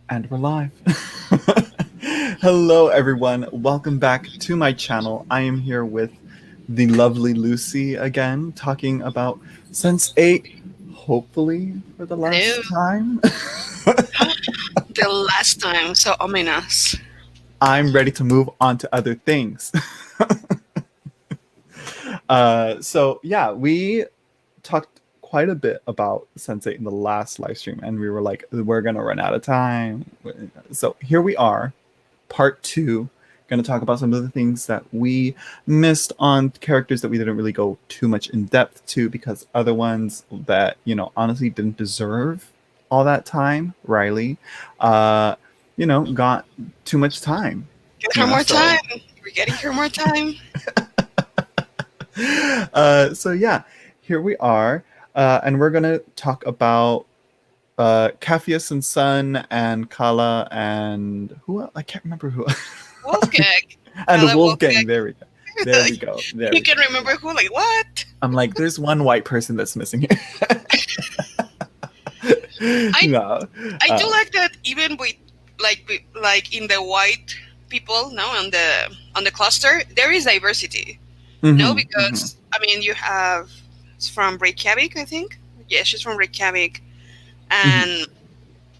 And we're live. Hello, everyone. Welcome back to my channel. I am here with the lovely Lucy again, talking about Sense 8, hopefully for the Hello. last time. The last time, so ominous. I'm ready to move on to other things. Yeah, we talked quite a bit about Sense 8 in the last live stream, and we were like, we're going to run out of time. So here we are. Part two, going to talk about some of the things that we missed on characters that we didn't really go too much in depth to because other ones that, honestly didn't deserve all that time, Riley, got too much time, Get her more so. time. We're getting her more time. Yeah, here we are. And we're going to talk about Capheus and Sun and Kala and who else? I can't remember who. Wolfgang. And the Hello, Wolfgang. Wolfgang. There we go. There we go. There You we can go. remember who? Like what? I'm like, there's one white person that's missing here. I No. I do like that even with like in the white people, no, on the cluster, there is diversity. No, because I mean you have it's from Reykjavik, I think. Yeah, she's from Reykjavik and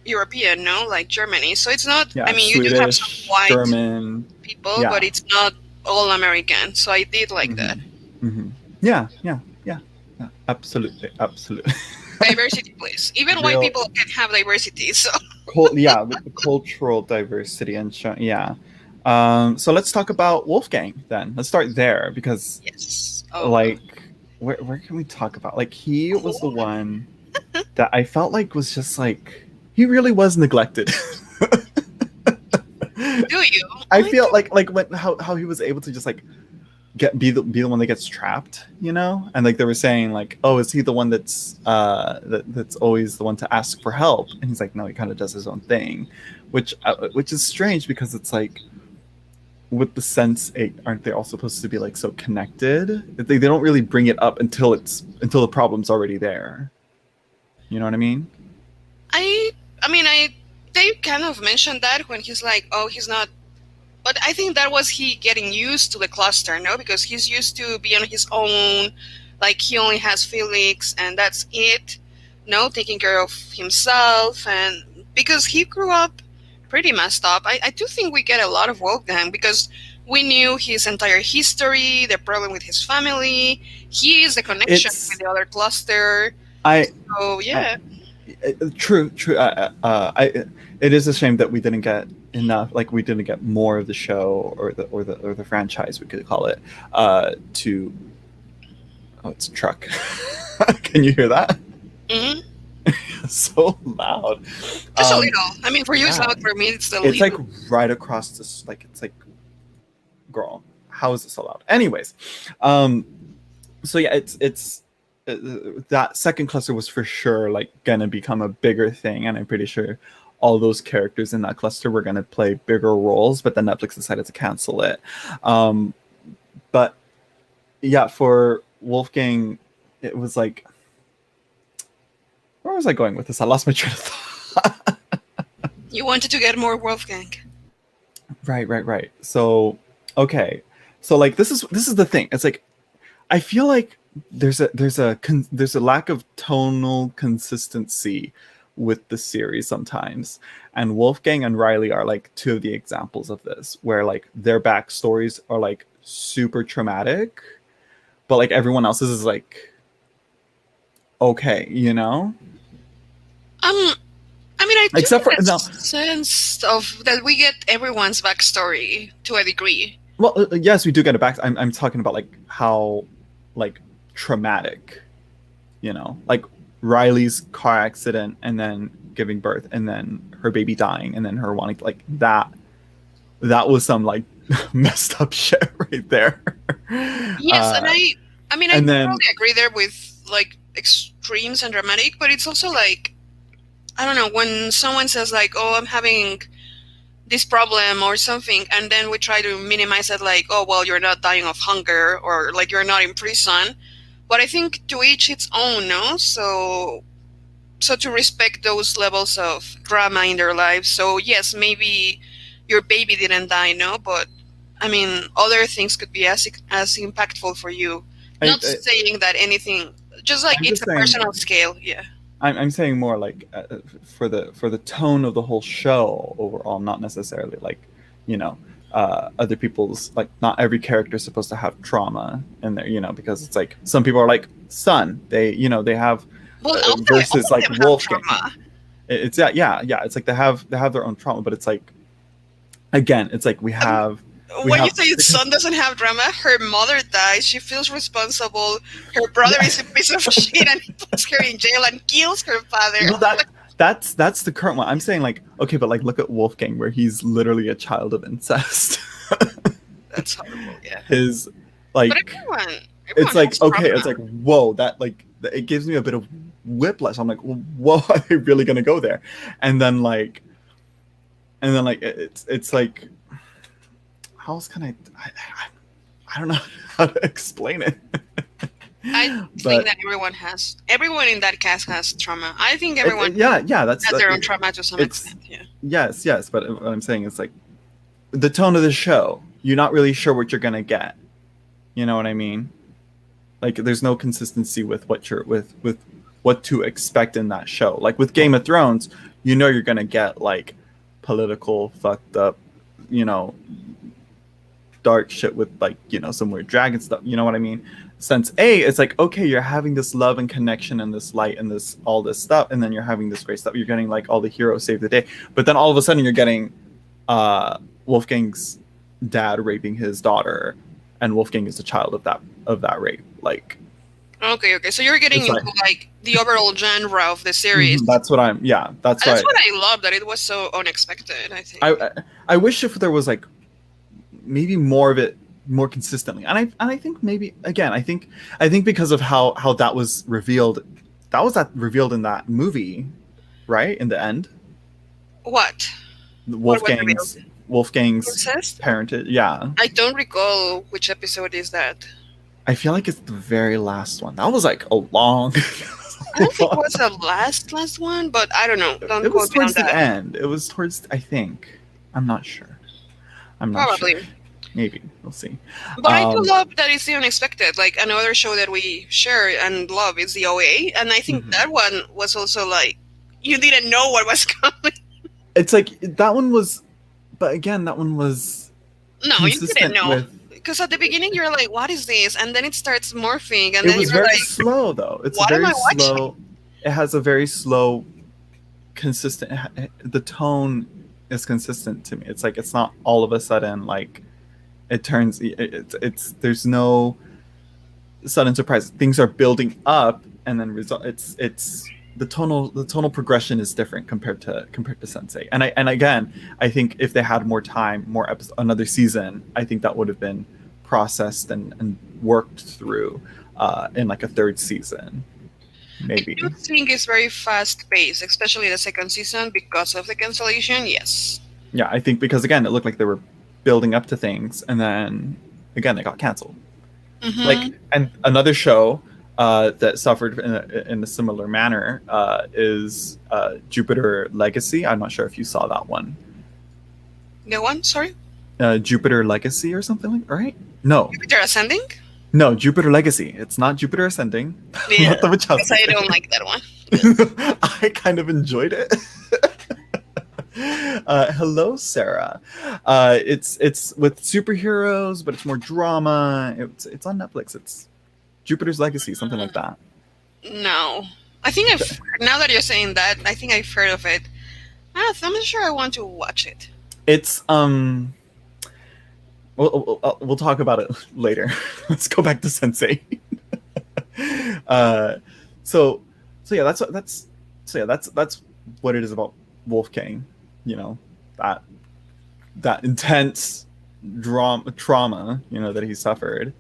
European, no, like Germany. So it's not. I Yeah, mean, you do have some Swedish, white German. people, but Yeah. it's not all American. So I did like that. Yeah, yeah, yeah, yeah. Absolutely, absolutely. Diversity, please. Even white Real, people can have diversity. So yeah, with the cultural diversity and yeah. So let's talk about Wolfgang then. Let's start there because, yes. Oh, like, where can we talk about? Like, he was the cool. one that I felt like was just like he really was neglected. Do you? I I feel do. like when how he was able to just like be the one that gets trapped, and like they were saying like, oh, is he the one that's always the one to ask for help? And he's like, no, he kind of does his own thing, which is strange because it's like with the Sense 8, aren't they all supposed to be like so connected? They don't really bring it up until the problem's already there. You know what I mean? I. I mean, They kind of mentioned that when he's like, oh, he's not. But I think that was he getting used to the cluster, no? Because he's used to be on his own. Like he only has Felix, and that's it. No, taking care of himself, and because he grew up pretty messed up. I do think we get a lot of Wolfgang because we knew his entire history, the problem with his family. He is the connection with It's the other cluster. I, So I yeah, true. It is a shame that we didn't get enough. Like we didn't get more of the show or the franchise, we could call it. To oh, it's a truck. Can you hear that? hmm So loud. just a little. I mean, for you it's Yeah, loud. For me, it's a it's like little. right across this. Like it's like, girl, how is it so loud? Anyways, um, so yeah, it's that second cluster was for sure like gonna become a bigger thing, and I'm pretty sure all those characters in that cluster were gonna play bigger roles, but then Netflix decided to cancel it. But yeah, for Wolfgang, it was like, where was I going with this? I lost my train of thought. You wanted to get more Wolfgang. Right. So okay, so like this is the thing. It's like I feel like there's a lack of tonal consistency with the series sometimes, and Wolfgang and Riley are like two of the examples of this, where like their backstories are like super traumatic, but like everyone else's is like okay. Um, I mean, I do Except for get a no, sense of that we get everyone's backstory to a degree. well, yes, we do get it back. I'm talking about like how like traumatic, like Riley's car accident and then giving birth and then her baby dying and then her wanting like that was some like messed up shit right there. Yes, and I mean, I And then totally agree there with like extremes and dramatic, but it's also like, I don't know, when someone says like, oh, I'm having this problem or something, and then we try to minimize it like, oh, well, you're not dying of hunger or like you're not in prison. But I think to each its own, no? So so to respect those levels of drama in their lives. So yes, maybe your baby didn't die, no, but I mean, other things could be as impactful for you. I, Not saying that anything, just like I'm it's just a saying. personal scale. Yeah. I'm saying more like for the tone of the whole show overall, not necessarily like, you know, other people's, like, not every character is supposed to have trauma in there, you know, because it's like some people are like Sun, they, you know, they have Well, all versus of like them have Wolfgang. trauma. It's yeah. It's like they have their own trauma, but it's like, again, it's like we When you have say son doesn't have drama, her mother dies, she feels responsible, her brother yeah. is a piece of shit and he puts her in jail and kills her father. Well, that's the current one. I'm saying, like, okay, but like look at Wolfgang, where he's literally a child of incest. That's horrible, yeah. His But like it's everyone like, has okay, it's trauma. like, whoa, that like it gives me a bit of whiplash. I'm like, whoa, are they really gonna go there? And then like it's like, how else can I don't know how to explain it. I think But that everyone in that cast has trauma. I think everyone yeah, that's has their own trauma to some it's extent, yeah. yes, but what I'm saying is like the tone of the show, you're not really sure what you're gonna get. You know what I mean? Like there's no consistency with what you're with what to expect in that show. Like with Game of Thrones, you know you're gonna get like political fucked up, you know, dark shit with, like, you know, some weird dragon stuff. You know what I mean? Sense A, it's like, okay, you're having this love and connection and this light and this all this stuff, and then you're having this great stuff. You're getting like all the heroes save the day, but then all of a sudden you're getting Wolfgang's dad raping his daughter, and Wolfgang is a child of that rape. Like, Okay, so you're getting it's like, into like the overall genre of the series. that's what I'm. Yeah, that's That's right. what I love, that it was so unexpected, I think. I wish if there was like maybe more of it more consistently, and I think maybe again I think because of how that was revealed, that revealed in that movie, right, in the end, What? What was Wolfgang's revealed? Wolfgang's Incest? parentage. Yeah, I don't recall which episode is that. I feel like it's the very last one. That was like a long. I don't think it was the last one, but I don't know. Don't It was quote me on towards the that. end. It was towards, I think. I'm not sure. I'm not sure. Probably. Maybe we'll see. But I do love that it's the unexpected. Like another show that we share and love is the OA, and I think that one was also like you didn't know what was coming. It's like that one was, but again, that one was No, you didn't consistent know. with. Because at the beginning you're like, "What is this?" And then it starts morphing, and It then was you're very like, slow though. It's "What am very I watching?" slow. It has a very slow, consistent. The tone is consistent to me. It's like it's not all of a sudden like it turns. It's there's no sudden surprise. Things are building up, and then result. It's the tonal progression is different compared to Sensei. And again, I think if they had more time, more episodes, another season, I think that would have been processed and worked through in like a third season, maybe. I do think it's very fast paced, especially the second season because of the cancellation. Yes. Yeah, I think because again, it looked like they were building up to things, and then again they got canceled. Like, and another show that suffered in a similar manner is Jupiter Legacy. I'm not sure if you saw that one. The one, sorry? Jupiter Legacy or something like, right? No, Jupiter Ascending? no, Jupiter Legacy. It's not Jupiter Ascending. Yeah, Not the because Wachowski I thing. don't like that one. I kind of enjoyed it. Hello, Sarah. It's with superheroes, but it's more drama. It's on Netflix. It's Jupiter's Legacy, something like that. No. I think now that you're saying that, I think I've heard of it. I'm not sure I want to watch it. It's we'll talk about it later. Let's go back to Sensei. So yeah, that's what it is about Wolfgang. You know, that intense trauma, you know, that he suffered,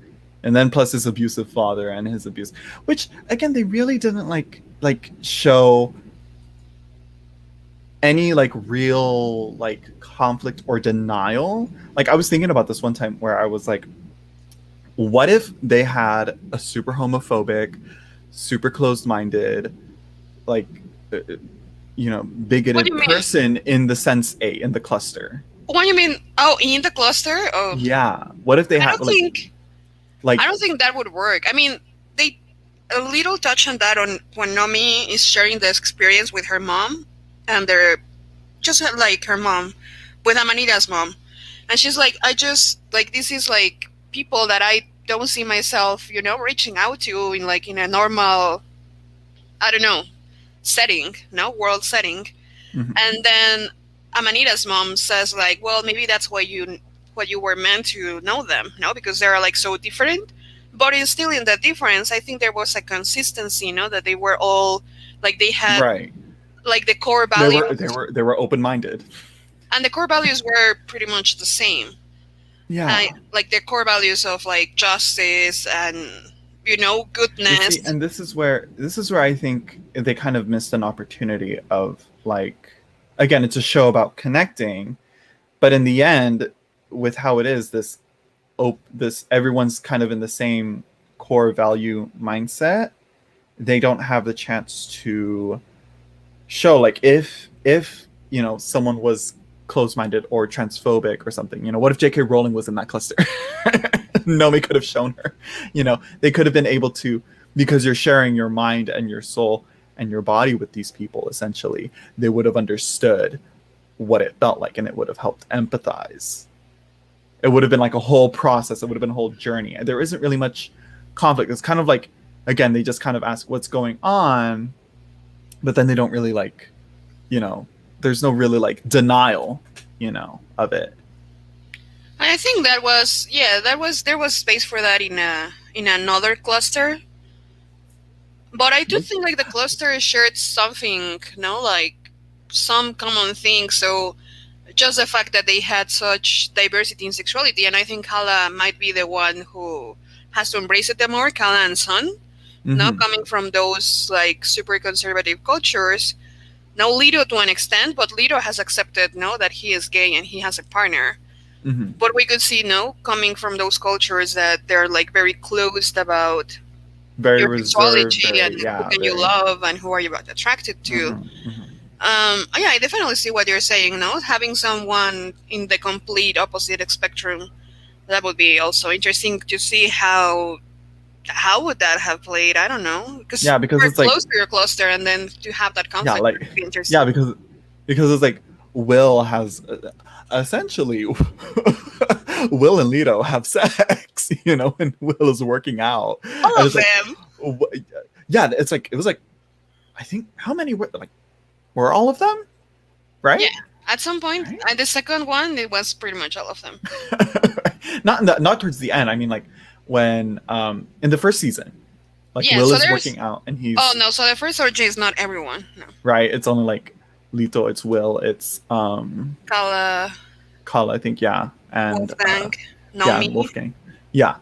and then plus his abusive father and his abuse, which again they really didn't like show any like real like conflict or denial. Like I was thinking about this one time where I was like, what if they had a super homophobic, super closed-minded, like uh, What do bigoted you mean? person in the sense A in the cluster. What do you mean? Oh, in the cluster? Oh, Yeah. What if they I had don't think I like don't think that would work. I mean, they a little touch on that on when Nomi is sharing this experience with her mom, and they're just like her mom with Amanita's mom, and she's like, I just like this is like people that I don't see myself, reaching out to in like in a normal, I don't know, setting, no world setting. mhm. And then Amanita's mom says like, well, maybe that's why you were meant to know them, no, because they're like so different. But it's still in the difference. I think there was a consistency, that they were all like they had Right. like the core They values, were they were they were open-minded. and the core values were pretty much the same. Yeah. Like the core values of like justice and You see, goodness. and this is where I think they kind of missed an opportunity of like, again, it's a show about connecting, but in the end, with how it is, this everyone's kind of in the same core value mindset. They don't have the chance to show like if someone was close-minded or transphobic or something. What if J.K. Rowling was in that cluster? Nomi could have shown her. They could have been able to, because you're sharing your mind and your soul and your body with these people. Essentially, they would have understood what it felt like, and it would have helped empathize. It would have been like a whole process. It would have been a whole journey. There isn't really much conflict. It's kind of like, again, they just kind of ask what's going on, but then they don't really like, there's no really like denial, of it. And I think that was, yeah, there was space for that in another cluster. But I do think like the cluster shared something, like some common thing. So just the fact that they had such diversity in sexuality, and I think Kala might be the one who has to embrace it the more, Kala and Son, now Mm-hmm. coming from those like super conservative cultures. Now Lido to an extent, but Lido has accepted that he is gay and he has a partner. Mm-hmm. But we could see coming from those cultures that they're like very closed about Very your reserved, sexuality and very, who yeah, can you very. love and who are you attracted to. Mm-hmm. Mm-hmm. Yeah, I definitely see what you're saying. No, having someone in the complete opposite spectrum, that would be also interesting to see how would that have played. I don't know, because Yeah, because we're it's like, close to your cluster, and then to have that yeah, conflict like, would be yeah, interesting. because it's like Will has essentially Will and Leto have sex, and Will is working out, All and of it's like, them. yeah, it's like it was like, I think how many were all of them, Yeah, right? at some point, Right. the second one, it was pretty much all of them. Not towards the end. I mean, like when in the first season, like Yeah, Will so is there's. working out and Oh he's no, so the first orgy is not everyone. No, right. It's only like Lito, it's Will, it's Kala, Kala, I think, yeah, and Wolfgang, yeah, and Nomi. Wolfgang, yeah,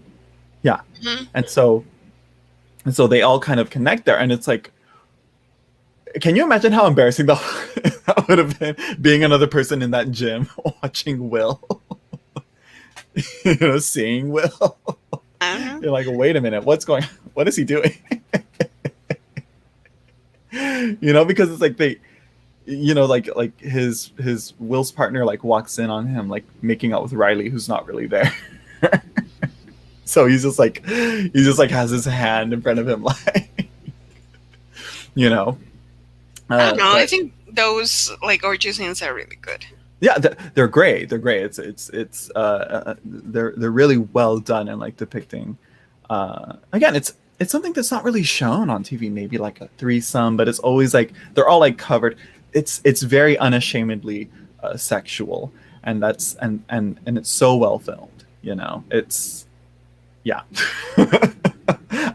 yeah, Hmm. and so they all kind of connect there, and it's like, can you imagine how embarrassing that would have been, being another person in that gym watching Will, seeing Will. I don't know. You're like, wait a minute, what is he doing? Because it's like they, like his Will's partner like walks in on him like making out with Riley, who's not really there. So he just like has his hand in front of him, like, you know I don't know. I but think those like orgy scenes are really good. yeah, they're great. They're great. They're really well done and like depicting. Again, it's something that's not really shown on TV. Maybe like a threesome, but it's always like they're all like covered. It's very unashamedly sexual, and that's and it's so well filmed. It's, yeah.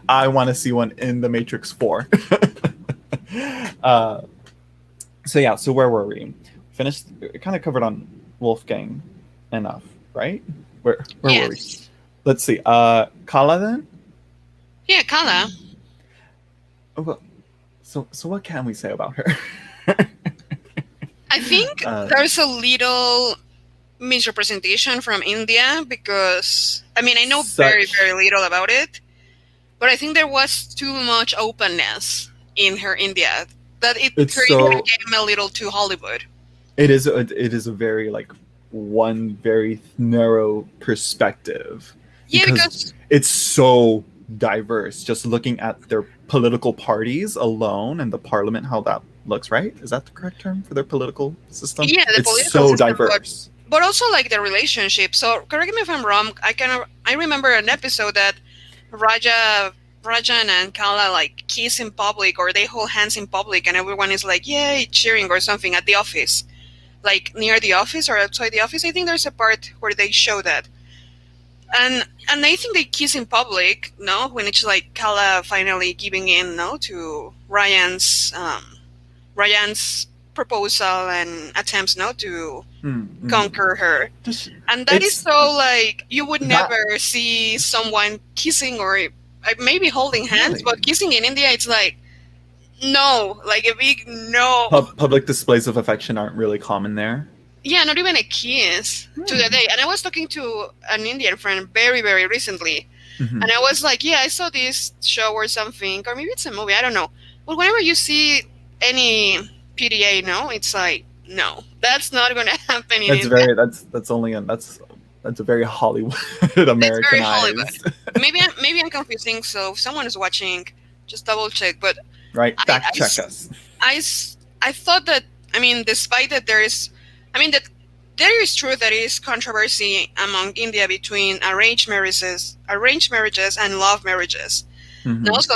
I want to see one in the Matrix 4. uh, so yeah, so where were we? Finished, kind of covered on Wolfgang enough, right? Where were we? Yes. Let's see. Kala then. Yeah, Kala. Oh, well, so what can we say about her? I think there's a little misrepresentation from India because I mean I know very such very little about it, but I think there was too much openness in her India That it It's really so became a little too Hollywood. it is a very like one very narrow perspective Yeah, because because it's so diverse. Just looking at their political parties alone and the parliament, how that looks, right? Is that the correct term for their political system? yeah, the It's political so system, diverse. but also like the relationship. So correct me if I'm wrong. I remember an episode that Rajan and Kala like kiss in public or they hold hands in public and everyone is like yay cheering or something at the office, like near the office or outside the office. I think there's a part where they show that, and I think they kiss in public. No, when it's like Kala finally giving in, no, to Ryan's proposal and attempts, no, to Mm-hmm. conquer her. Just And that is it's so like you would that never see someone kissing or maybe holding hands, really but kissing in India, it's like no, like a big no. public displays of affection aren't really common there. Yeah, not even a kiss to the day. And I was talking to an Indian friend very, very recently, Mm-hmm. and I was like, yeah, I saw this show or something, or maybe it's a movie, I don't know. But whenever you see any PDA, no, it's like, no, that's not going to happen in That's India. very that's only that's a very Hollywood It's very Hollywood. Americanized, Maybe I'm confusing. So if someone is watching, just double check. But right? I, Fact I check s- us. I thought that, I mean, despite that there is, I mean, that there is true that is controversy among India between arranged marriages and love marriages. And Mm-hmm. also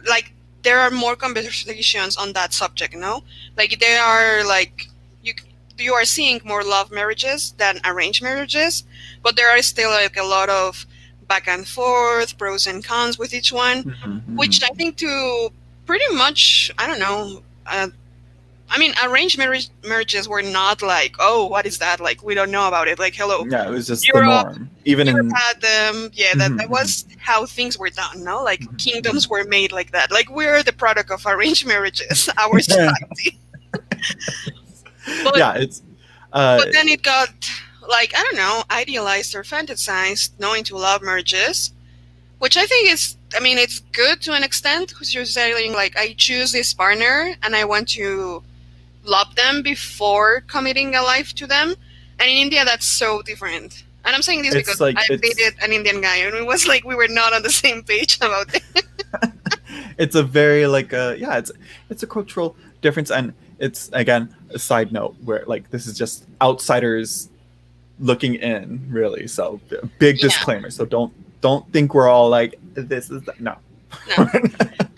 like, there are more conversations on that subject, no? Like, there are, like, you, you are seeing more love marriages than arranged marriages, but there are still, like, a lot of back and forth, pros and cons with each one, which I Mm-hmm. think to pretty much, I don't know, I mean, arranged marriages were not like, oh, what is that? Like, we don't know about it. Like, hello, Yeah, it was just the Europe, norm. Even Europe in had them. Yeah, that Mhm, was how things were done, no? Like, mhm, kingdoms were made like that. Like, we're the product of arranged marriages, our mhm. society. But, Yeah, it's uh, but then it got, like, I don't know, idealized or fantasized, knowing to love marriages, which I think is, I mean, it's good to an extent, because you're saying, like, I choose this partner and I want to love them before committing a life to them. And in India, that's so different. And I'm saying this because it's like I've dated an Indian guy, and it was like we were not on the same page about it. it's a very like yeah, it's a cultural difference, and it's again a side note where like this is just outsiders looking in, really. So big Yeah, disclaimer. So don't think we're all like this is no. no.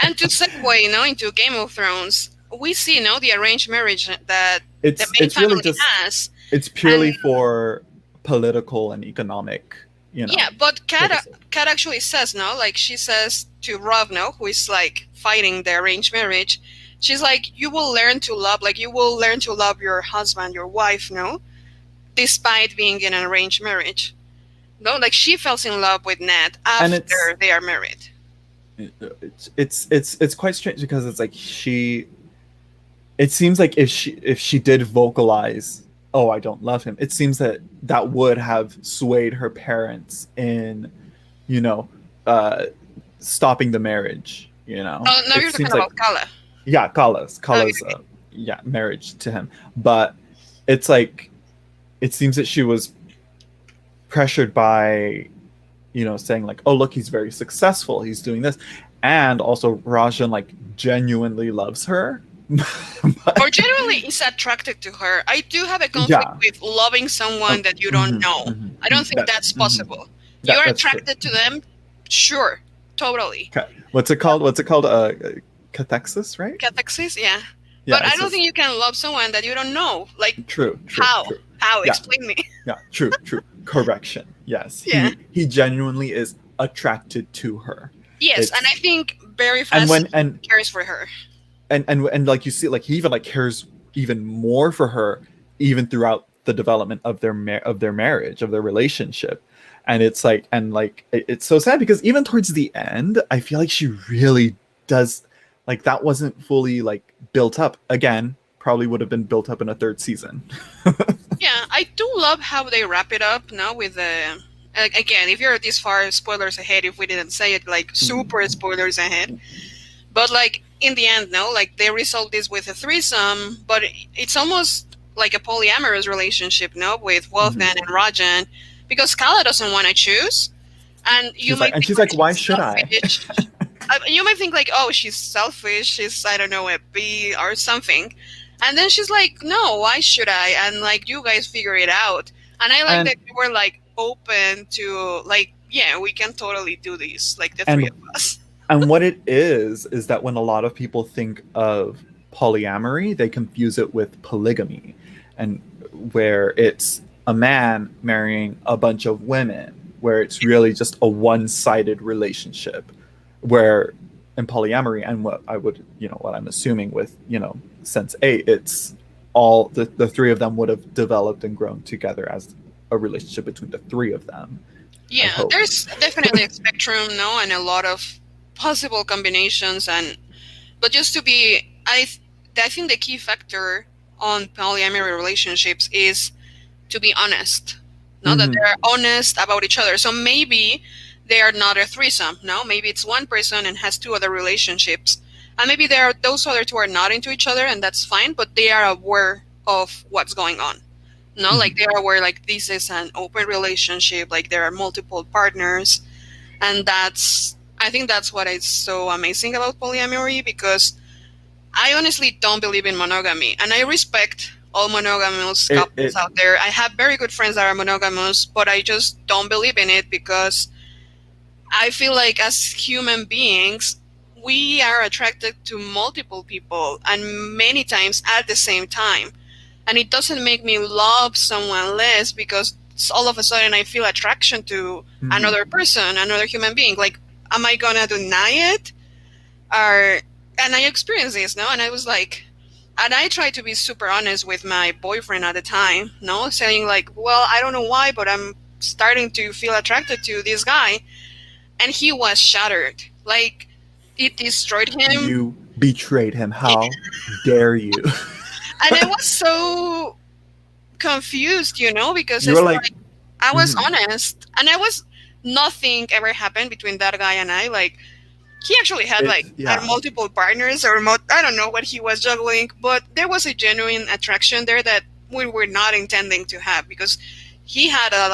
And to segue, into Game of Thrones, we see, the arranged marriage that the main it's really family just has. it's And purely for political and economic, yeah, but purposes. Kat actually says, no, like she says to Rob, no, who is like fighting the arranged marriage, she's like, you will learn to love, like you will learn to love your husband, your wife, no, despite being in an arranged marriage. No, like she falls in love with Ned And after they are married. it's quite strange because it's like it seems like if she did vocalize, oh, I don't love him, it seems that that would have swayed her parents in, you know uh stopping the marriage. Oh, no, It you're talking seems like, about Kala. yeah, Okay. Kala's yeah, marriage to him. But it's like it seems that she was pressured by, saying like, oh, look, he's very successful, he's doing this, and also Rajan like genuinely loves her. Or But generally is attracted to her. I do have a conflict yeah. with loving someone that you don't Mhm, know. mhm, I don't think that that's possible. that You're that's true. attracted to them, sure, totally. What's it called? Cathexis, right? Catexis, yeah. Yeah, But I it's don't just think you can love someone that you don't know. Like, true, how? true. How? Yeah, Explain me. yeah, true. Correction. Yes, Yeah. he genuinely is attracted to her. Yes, and I It's think very and fast when he cares for her. and like you see, like he even like cares even more for her, even throughout the development of their marriage, of their relationship. And it's like, it's so sad because even towards the end, I feel like she really does, like, that wasn't fully like built up. Again, probably would have been built up in a third season. Yeah, I do love how they wrap it up now with the. Again, if you're this far, spoilers ahead. If we didn't say it, like super spoilers ahead. But like in the end, no, like they resolve this with a threesome, but it's almost like a polyamorous relationship, no, with Hmm. Wolfgang and Rajan, because Kala doesn't want to choose, and you She's like, might and think she's like like, why she's should I? selfish. You might think like, oh, she's selfish. She's, I don't know, a bee or something, and then she's like, no, why should I? And like, you guys figure it out. And I like And that you were like open to like, yeah, we can totally do this, like the three and of us. and what it is that when a lot of people think of polyamory, they confuse it with polygamy, and where it's a man marrying a bunch of women, where it's really just a one-sided relationship. Where in polyamory, and what I would, what I'm assuming with, Sense 8, it's all the three of them would have developed and grown together as a relationship between the three of them. I Yeah, hope. there's definitely a spectrum, no, and a lot of possible combinations. And but just to be, I think the key factor on polyamory relationships is to be honest. No, that Hmm. they're honest about each other. So maybe they are not a threesome. No, maybe it's one person and has two other relationships, and maybe there are those other two are not into each other, and that's fine. But they are aware of what's going on. No, like they Hmm. are aware like this is an open relationship. Like there are multiple partners, and that's, I think that's what is so amazing about polyamory, because I honestly don't believe in monogamy, and I respect all monogamous It couples it out there. I have very good friends that are monogamous, but I just don't believe in it because I feel like as human beings, we are attracted to multiple people and many times at the same time. And it doesn't make me love someone less because all of a sudden I feel attraction to mhm. another person, another human being. Like, am I gonna deny it? Or, and I experienced this, no? And I was like, and I tried to be super honest with my boyfriend at the time, no, saying like, well, I don't know why, but I'm starting to feel attracted to this guy, and he was shattered. Like, it destroyed him. You betrayed him. How dare you? And I was so confused, because You were it's like, like I was mhm. honest, and I was, nothing ever happened between that guy and I. Like, he actually had It's like had yeah. multiple partners, or I don't know what he was juggling, but there was a genuine attraction there that we were not intending to have, because he had a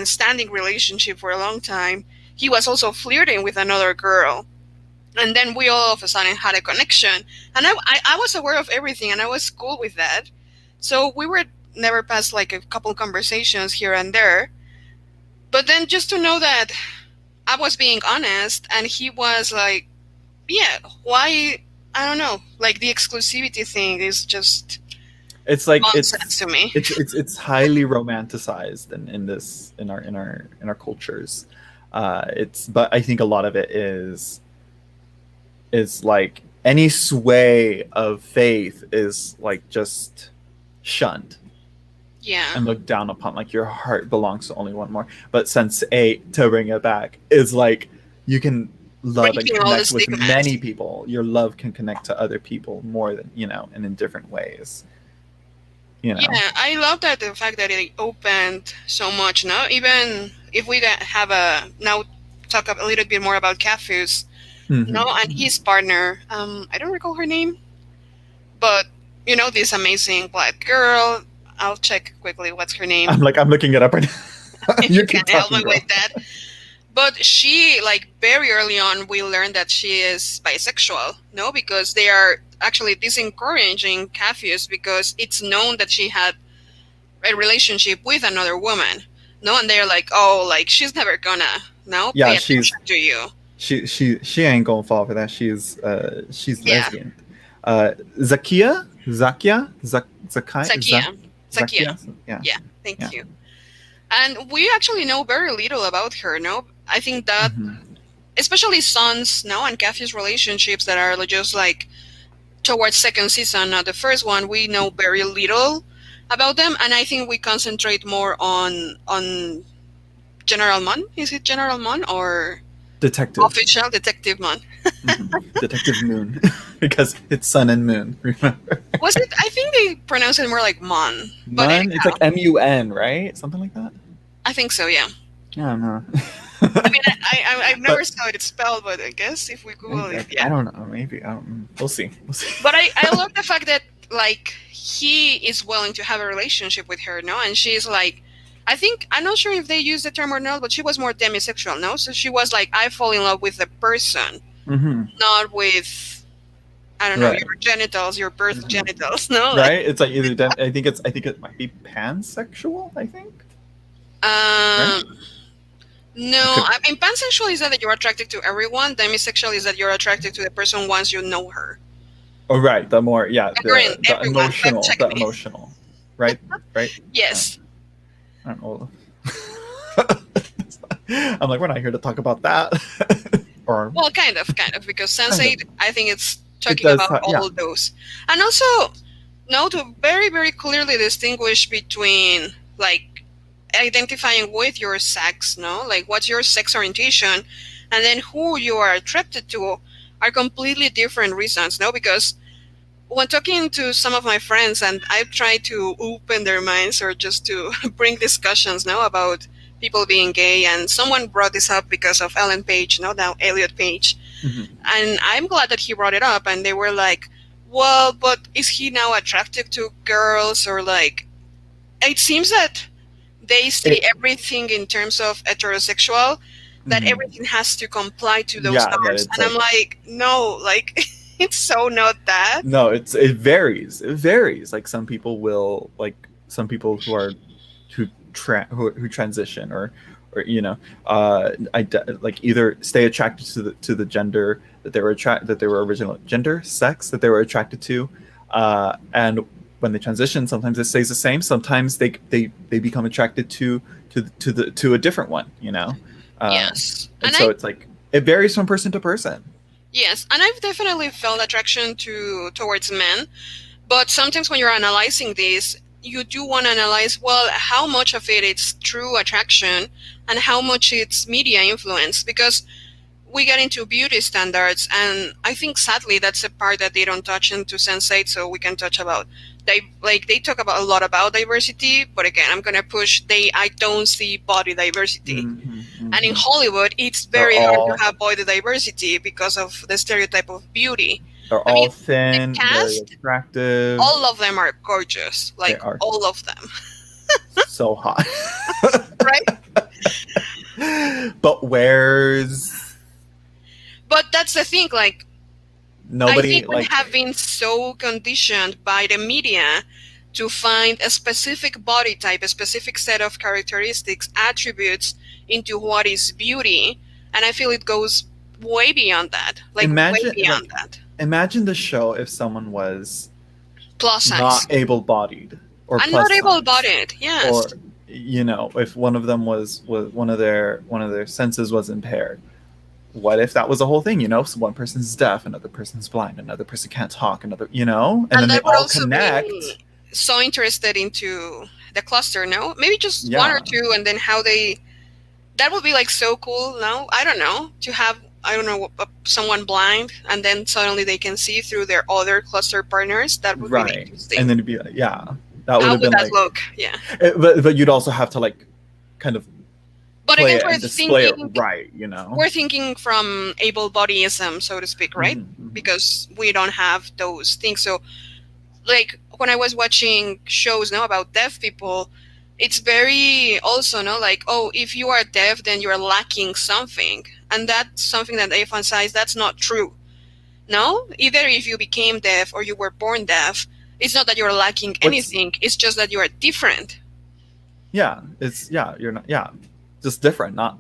standing relationship for a long time. He was also flirting with another girl, and then we all of a sudden had a connection, and I was aware of everything, and I was cool with that. So we were never past like a couple conversations here and there, but then just to know that I was being honest, and he was like, yeah, why? I don't know. Like, the exclusivity thing is just It's like nonsense to me. it's highly romanticized in our cultures. It's but I think a lot of it is like any sway of faith is like just shunned Yeah, and looked down upon. Like your heart belongs to only one more. But Sense 8, to bring it back, is like you can love and breaking all the connect with stigmas. many people. Your love can connect to other people more than, and in different ways. you know Yeah, I love that the fact that it opened so much. No, even if we have a now talk a little bit more about Cafus, no, hmm and his partner. I don't recall her name, but this amazing black girl. I'll check quickly. What's her name? I'm looking it up right now. If you You can keep help talking, me with girl. that. But she, like, very early on, we learned that she is bisexual, no? Because they are actually disencouraging Cassius because it's known that she had a relationship with another woman, no? And they're like, oh, like, she's never gonna, no, pay Yeah, attention to you. she ain't gonna fall for that. She's Yeah, lesbian. Zakia, Sakia. Sakia. Zakia. Yeah, Yeah, yeah. thank you. And we actually know very little about her, no? I think that, hmm especially Sons, no, and Cassius relationships that are just like towards second season, not the first one, we know very little about them, and I think we concentrate more on General Mon. Is it General Mon or Detective. official Detective Mon? Detective Moon, because it's sun and moon. Remember, Was it? I think they pronounce it more like Mon, but Mun. It's like anyhow, MUN, right? Something like that. I think so. Yeah. Yeah, no. I mean, I've never But saw it spelled, but I guess if we Google it, I yeah. don't know. Maybe I don't. We'll see. We'll see. But I love the fact that like he is willing to have a relationship with her, no, and she's like, I think I'm not sure if they use the term or not, but she was more demisexual, no, so she was like, I fall in love with the person, Hmm. not with, I don't know, Right. your genitals, your birth Hmm. genitals, no, like, Right. It's like either. I think it might be pansexual. I think. Right. um. I No, could. I mean pansexual is that you're attracted to everyone. Demisexual is that you're attracted to the person once you know her. Oh, right. The more, yeah, Again, the everyone, fact emotional, check me. right, right. Uh, Yes. I don't know. I'm like, we're not here to talk about that. Or Well, kind of, because kind of. Sense8, I think it's It talking does. about Yeah. all those, and also, no, to very, very clearly distinguish between like identifying with your sex, no, like what's your sex orientation, and then who you are attracted to, are completely different reasons, no, because when talking to some of my friends and I've tried to open their minds or just to bring discussions now about people being gay, and someone brought this up because of Ellen Page, no, now Elliot Page, Hmm. and I'm glad that he brought it up, and they were like, well, but is he now attractive to girls, or like, it seems that they see It. everything in terms of heterosexual, that Mhm. everything has to comply to those Yeah. That norms, it's and I'm like like, no, like it's so not that. no. It varies. It varies. Like some people will like some people who are who transition or like either stay attracted to the gender that they were original gender sex that they were attracted to, and when they transition, sometimes it stays the same. Sometimes they become attracted to a different one. Yes. And And so I it's like it varies from person to person. yes, and I've definitely felt attraction towards men, but sometimes when you're analyzing this, you do want to analyze, well, how much of it is true attraction and how much it's media influence, because we get into beauty standards, and I think sadly that's a part that they don't touch into Sense8, so we can touch about they talk about a lot about diversity, but again, I'm gonna push, they I don't see body diversity. Hmm. And in Hmm. Hollywood, it's They're very hard to all have body diversity because of the stereotype of beauty. they're I mean, all the thin, very cast, attractive. all of them are gorgeous, They like are all of them, so hot. right? But where's But that's the thing, like, I nobody think we like have been so conditioned by the media to find a specific body type, a specific set of characteristics, attributes into what is beauty. And I feel it goes way beyond that, like way imagine beyond that. imagine the show if someone was Plus not size. able-bodied or I'm not plus able size, bodied, yes. or if one of them was one of their senses was impaired. What if that was a whole thing? So one person's deaf, another person's blind, another person can't talk, another, and And then they that would all also be connect. so interested into the cluster, no? Maybe just one or Yeah. two, and then how they. That would be like so cool, no? I don't know. To have, I don't know, someone blind, and then suddenly they can see through their other cluster partners. That would be Right. And interesting. then it'd be like, yeah, that would How have would been that like, look? Yeah. but you'd also have to like kind of But play again, it and display it right. we're thinking from able bodyism, so to speak, right? Hmm. Because we don't have those things. So like when I was watching shows now about deaf people, it's very also no like, oh, if you are deaf then you're lacking something, and that's something that they emphasize that's not true. No, either if you became deaf or you were born deaf, it's not that you're lacking What's anything, it's just that you are different. Yeah, you're not, yeah, just different, not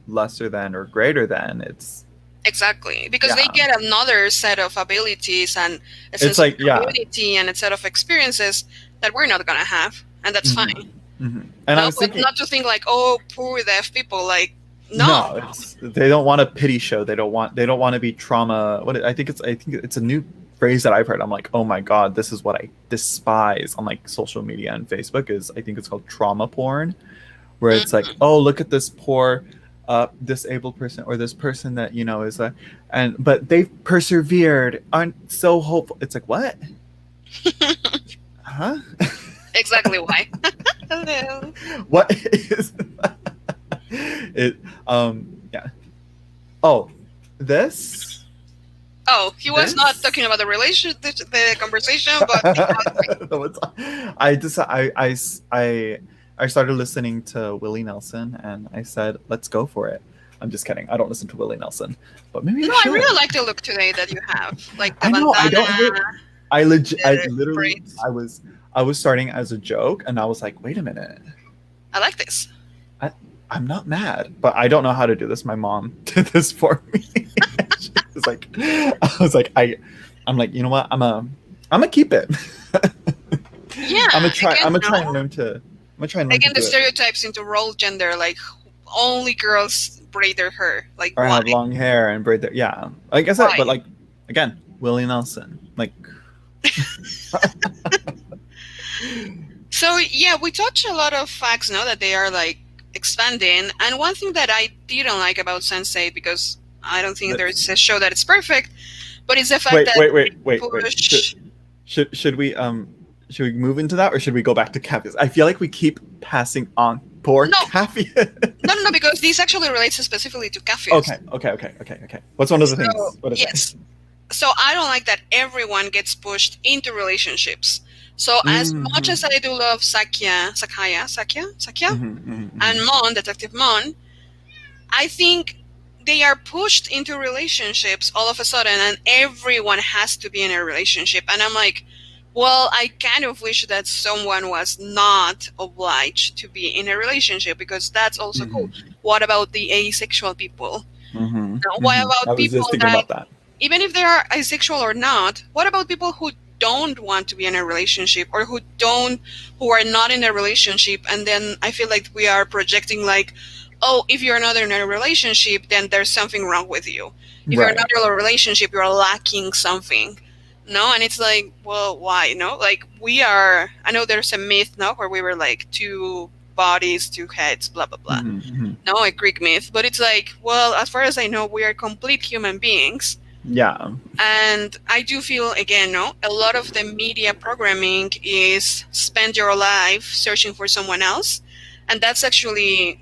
lesser than or greater than. It's Exactly, because they yeah, get another set of abilities and a it's sense of like yeah. community and a set of experiences that we're not gonna have, and that's Hmm. fine. Hmm. And I No, was but thinking, not to think like, oh, poor deaf people. Like, no. no, they don't want a pity show. They don't want to be trauma. I think it's a new phrase that I've heard. I'm like, oh my god, this is what I despise on like social media and Facebook. Is I think it's called trauma porn, where it's like, Mhm. oh, look at this poor disabled person or this person that is but they've persevered, aren't so hopeful. It's like, what? Huh? Exactly why. Hello. What is it? Yeah. Oh, this Oh, he was not this. talking about the relation, the conversation, but the outbreak. No, I just I started listening to Willie Nelson, and I said, "Let's go for it." I'm just kidding. I don't listen to Willie Nelson, but maybe I No, I should. really like the look today that you have, like the I know. I don't hate. bandana, I the literally, braids. I was starting as a joke, and I was like, wait a minute, I like this. I, I'm not mad, but I don't know how to do this. My mom did this for me. She was like, I'm like, you know what? I'm gonna keep it. Yeah, I'm gonna try. again, I'm gonna try and no. learn to. I'm gonna try and learn to Again, the do it. stereotypes into role gender, like only girls braid their hair. Like Or why? have long hair and braid their, yeah, like I said, Why? but like, again, Willie Nelson, like, So yeah, we touch a lot of facts now that they are like expanding. And one thing that I didn't like about Sense8, because I don't think there's a show that is perfect, but it's the fact wait, that wait, wait, they wait, wait. push. Should we move into that, or should we go back to Cavius? I feel like we keep passing on poor No, Cavius. no, because this actually relates specifically to Okay, Cafius. okay. What's one of the So things? What is it? yes, so I don't like that everyone gets pushed into relationships. So as much as I do love Sakya, and Mon, Detective Mon, I think they are pushed into relationships all of a sudden, and everyone has to be in a relationship. And I'm like, well, I kind of wish that someone was not obliged to be in a relationship, because that's also cool. What about the asexual people? What I about was people just thinking that, about that. even if they are asexual or not, what about people who don't want to be in a relationship, or who are not in a relationship? And then I feel like we are projecting like, oh, if you're not in a relationship, then there's something wrong with you. If you're Right. not in a relationship, you're lacking something. No, and it's like, well, why? No, like I know there's a myth, no, where we were like two bodies, two heads, blah blah blah. No, a Greek myth, but it's like, well, as far as I know, we are complete human beings. Yeah. And I do feel, again, no, a lot of the media programming is spend your life searching for someone else. And that's actually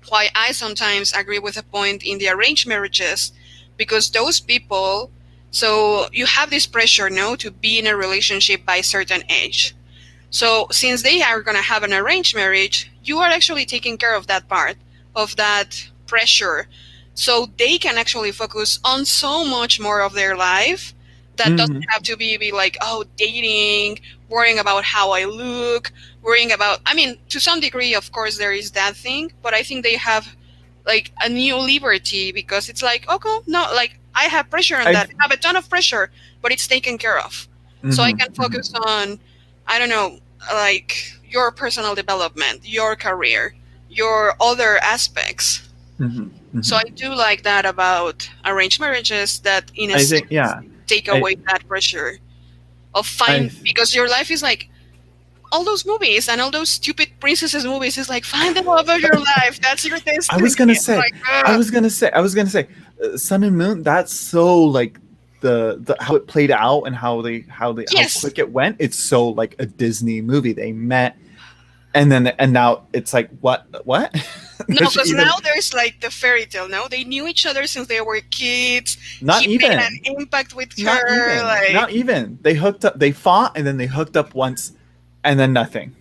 why I sometimes agree with a point in the arranged marriages, because those people, so you have this pressure, no, to be in a relationship by a certain age. So since they are going to have an arranged marriage, you are actually taking care of that part, of that pressure. So they can actually focus on so much more of their life that doesn't have to be like, oh, dating, worrying about how I look, worrying about, I mean, to some degree, of course, there is that thing, but I think they have like a new liberty, because it's like, okay, no, like I have pressure on that. I have a ton of pressure, but it's taken care of. So I can focus on, I don't know, like your personal development, your career, your other aspects. So I do like that about arranged marriages, that in a I sense think, yeah. take away that pressure of because your life is like all those movies and all those stupid princesses movies is like, find the love of your life. That's your destiny. I was gonna say, Like, Sun and Moon. That's so like the how it played out and how how quick it went. It's so like a Disney movie. They met, and now it's like what? No, because now there's like the fairy tale. No, they knew each other since they were kids. He made an impact with her. Not even. They hooked up. They fought, and then they hooked up once, and then nothing.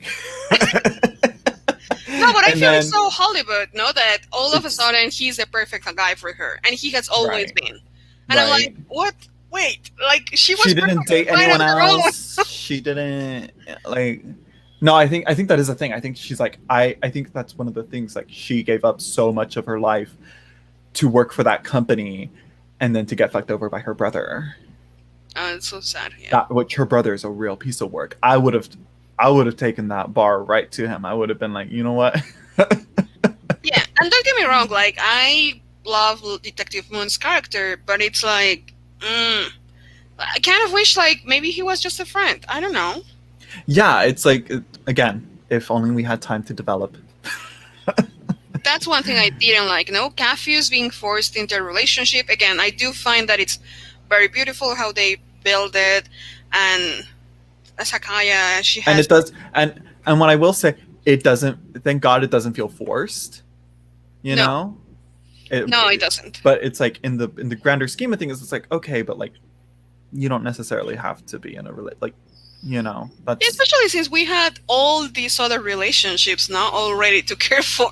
No, but I feel so Hollywood, no, that all of a sudden he's the perfect guy for her, and he has always been. And I'm like, what? Wait, like she didn't date anyone else. She didn't like. No, I think that is a thing. I think she's like, I think that's one of the things. Like, she gave up so much of her life to work for that company, and then to get fucked over by her brother. Oh, it's so sad. Yeah. Which her brother is a real piece of work. I would have taken that bar right to him. I would have been like, you know what? Yeah, and don't get me wrong. Like, I love Detective Moon's character, but it's like, I kind of wish like maybe he was just a friend. I don't know. Yeah, it's like, again, if only we had time to develop. That's one thing I didn't like. No, Cafius being forced into a relationship. Again, I do find that it's very beautiful how they build it, and Sakaya, she has. And it does, and what I will say, it doesn't. Thank God, it doesn't feel forced. You know. No, it doesn't. but it's like in the grander scheme of things, it's like okay, but like you don't necessarily have to be in a like that's Especially since we had all these other relationships now already to care for.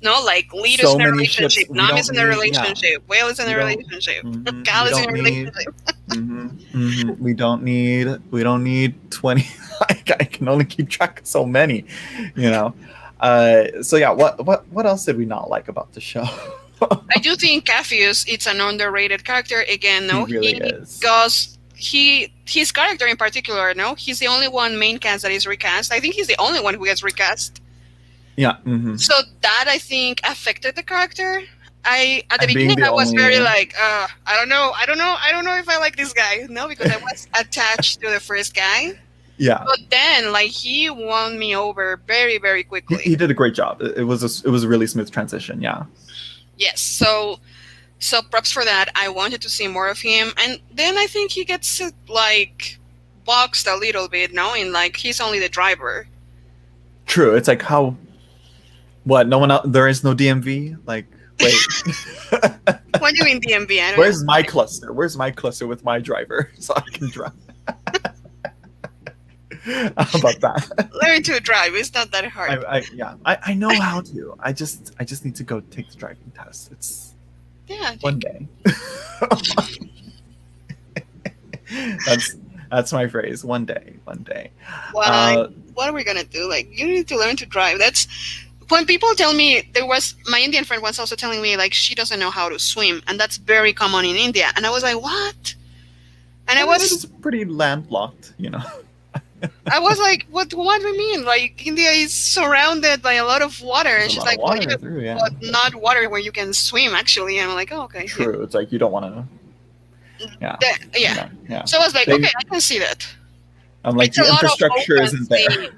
No, like Lito's so in a many ships. relationship, We Nami's don't in a need, yeah, relationship, Whale is in we a don't. relationship, Gal We is in don't a need. relationship. We don't need 20. Like I can only keep track of so many, you know. So yeah, what else did we not like about the show? I do think Capheus it's an underrated character. Again, He no, really he is. goes his character in particular, no, he's the only one main cast that is recast. I think he's the only one who gets recast. Yeah. So that I think affected the character. I at the And being beginning the I was only, very like, I don't know if I like this guy. No, because I was attached to the first guy. yeah, But then like he won me over very, very quickly. he did a great job. It was it was a really smooth transition. Yeah. Yes. So props for that. I wanted to see more of him, and then I think he gets like boxed a little bit, knowing like he's only the driver. True. It's like how what no one else, there is no DMV. Like wait, What do you mean DMV? I don't where's know. my cluster? Where's my cluster with my driver so I can drive? How about that? Learn to drive. It's not that hard. I know how to. I just need to go take the driving test. It's Yeah. one day. that's my phrase. One day. One day. Why? What are we gonna do? Like, you need to learn to drive. That's when people tell me. There was my Indian friend was also telling me like she doesn't know how to swim, and that's very common in India. And I was like, what? And I was It's pretty landlocked, you know. I was like, what do you mean? Like India is surrounded by a lot of water, and There's a she's lot like, of well, water through, yeah. but not water where you can swim actually. And I'm like, oh, okay. True. It's like you don't want to. Yeah. Yeah. Yeah. So I was like, They- okay, I can see that. I'm like It's the a lot of infrastructure open isn't there. sea.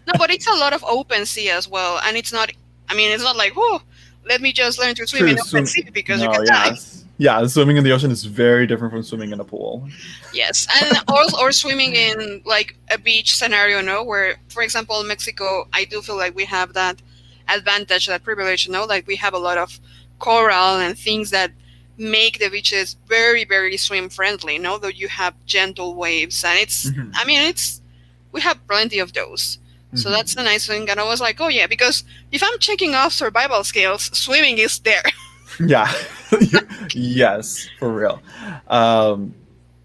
No, but it's a lot of open sea as well, and it's not. I mean, it's not like, oh, let me just learn to swim in open sea because you can die. Yeah, swimming in the ocean is very different from swimming in a pool. Yes, and or swimming in like a beach scenario, no, where, for example, Mexico, I do feel like we have that advantage, that privilege, no, like we have a lot of coral and things that make the beaches very, very swim friendly. No, though you have gentle waves, and it's, Mhm. I mean, it's we have plenty of those. So Mhm. that's the nice thing, and I was like, oh yeah, because if I'm checking off survival skills, swimming is there. Yeah. Yes, for real. But So,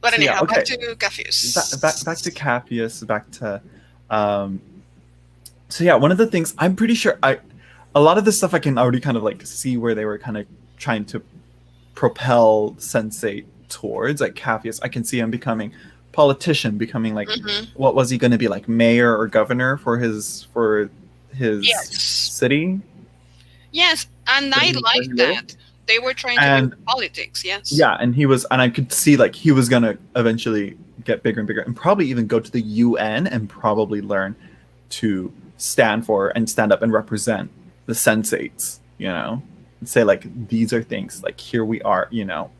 yeah, anyhow, okay. back to Capheus. Back to Capheus, back to so yeah, one of the things I'm pretty sure a lot of this stuff I can already kind of like see where they were kind of trying to propel Sensei towards, like Capheus. I can see him becoming politician, becoming like what was he going to be, like mayor or governor for his Yes. city? Yes, and Where I he like lived? that. They were trying to And- do politics, yes. Yeah, and I could see like he was gonna eventually get bigger and bigger, and probably even go to the UN and probably learn to stand for and stand up and represent the sensates, you know, and say like these are things, like here we are, you know,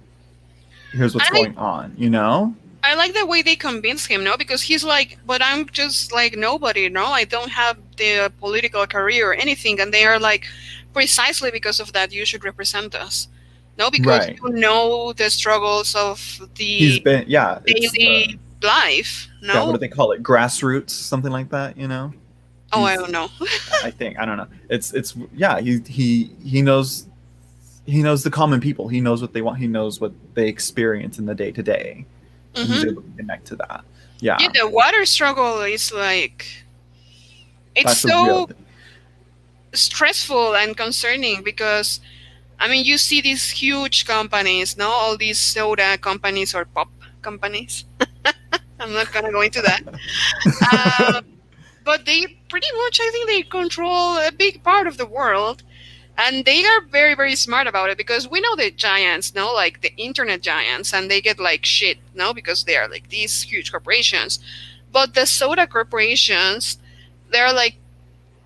here's what's going on, you know. I like the way they convince him, no? Because he's like, but I'm just like nobody, no? I don't have the political career or anything. And they are like, precisely because of that, you should represent us. No, because Right. you know the struggles of He's the been, yeah, it's daily life, no? yeah, what do they call it, grassroots, something like that, you know. Oh, I He's- don't know. I think, I don't know, it's yeah, he knows the common people, he knows what they want, he knows what they experience in the day to day. He's Mhm. able to connect to that. Yeah, Yeah, the water struggle is like, it's that's a so real thing. stressful and concerning because, I mean, you see these huge companies, no, all these soda companies or pop companies. I'm not gonna go into that, but they pretty much, I think, they control a big part of the world, and they are very, very smart about it because we know the giants, no, like the internet giants, and they get like shit, no, because they are like these huge corporations. But the soda corporations, they're like,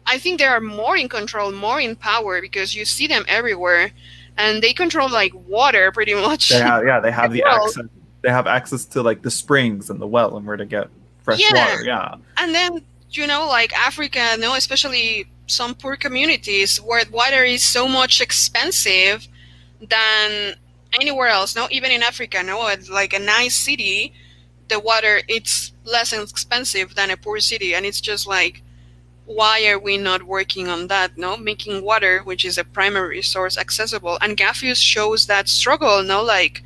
I think they are more in control, more in power because you see them everywhere, and they control like water pretty much. They have the Well- access. They have access to like the springs and the well and where to get fresh Yeah. water. Yeah, And then, you know, like Africa, no, especially some poor communities where water is so much expensive, than anywhere else. No, even in Africa, no, it's like a nice city, the water it's less expensive than a poor city, and it's just like, why are we not working on that? No, making water, which is a primary resource, accessible. And Gafius shows that struggle. No, like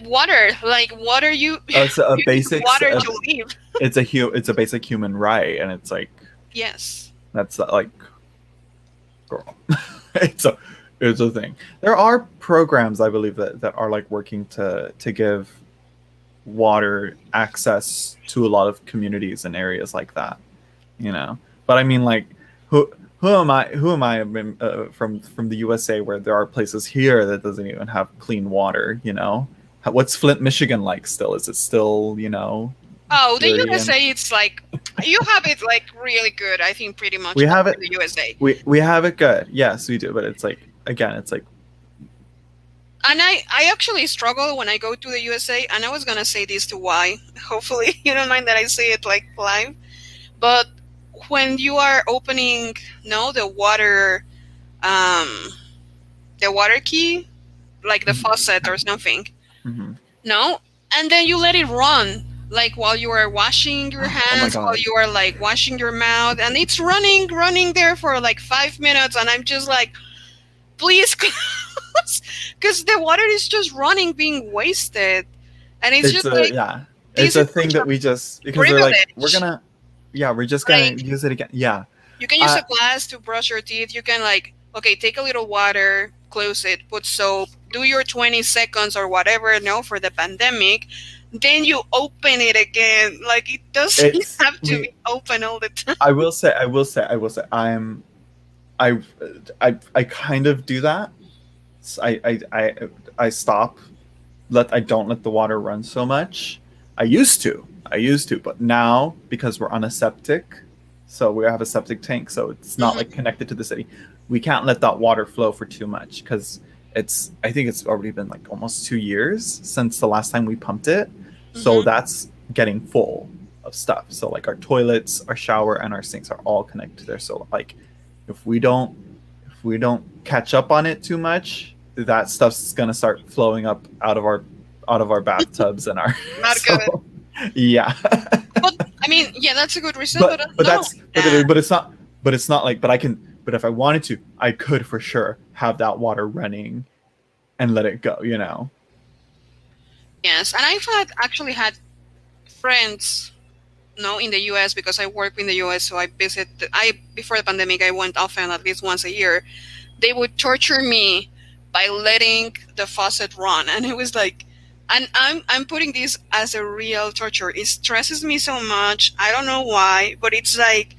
water. You It's a you need basic. water to live. It's a basic human right, and it's like Yes. that's like, girl, it's a thing. There are programs, I believe, that are like working to give water access to a lot of communities and areas like that, you know. But I mean, like, who who am I from the USA, where there are places here that doesn't even have clean water, you know. What's Flint, Michigan like still? Is it still, you know, Oh, the dirty? And USA, it's like you have it like really good. I think pretty much we all have over it, the USA. we have it good, yes we do, but it's like, again, it's like, And I actually struggle when I go to the USA, and I was gonna say this to why. Hopefully you don't mind that I say it like live. But when you are opening, no, um, the water key, like the faucet or something, mm-hmm. no, and then you let it run, like while you are washing your Oh my hands, while god. you are like washing your mouth, and it's running there for like 5 minutes, and I'm just like, please close, because the water is just running, being wasted, and it's It's just a, like, yeah, it's this a is thing such that a we just, because they're like, we're privilege. gonna, yeah, we're just gonna Like, use it again. Yeah. you can use uh a glass to brush your teeth. You can like, okay, take a little water, close it, put soap, do your 20 seconds or whatever, no, for the pandemic. Then you open it again. Like, it doesn't it's have to we be open all the time. I will say I I kind of do that. I stop, I don't let the water run so much. I used to, but now, because we're on a septic, so we have a septic tank, so it's not like Hmm. connected to the city. We can't let that water flow for too much, because I think it's already been like almost 2 years since the last time we pumped it. So Hmm. that's getting full of stuff. So like our toilets, our shower, and our sinks are all connected there. So like, if we don't if we don't catch up on it too much, that stuff's gonna start flowing up out of our bathtubs and our Not good. so yeah. But I mean, yeah, that's a good reason. But but not that's only that. but it's not like, but if I wanted to, I could for sure have that water running and let it go, you know. Yes, and I've actually had friends, no, in the US, because I work in the US, so I visit. I before the pandemic, I went often, at least once a year. They would torture me by letting the faucet run, and it was like, and I'm putting this as a real torture. It stresses me so much. I don't know why, but it's like,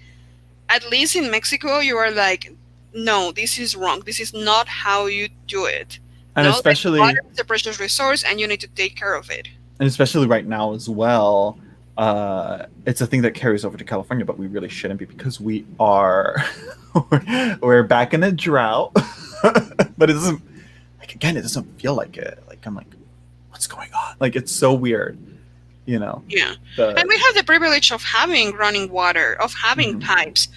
at least in Mexico, you are like, no, this is wrong. This is not how you do it. and No, like, water especially is a precious resource, and you need to take care of it. and especially right now as well. It's a thing that carries over to California, but we really shouldn't be, because we are we're back in a drought. But it doesn't, like, again, it doesn't feel like it. Like, I'm like, what's going on? Like, it's so weird, you know. Yeah. And The we have the privilege of having running water, of having mhm. pipes.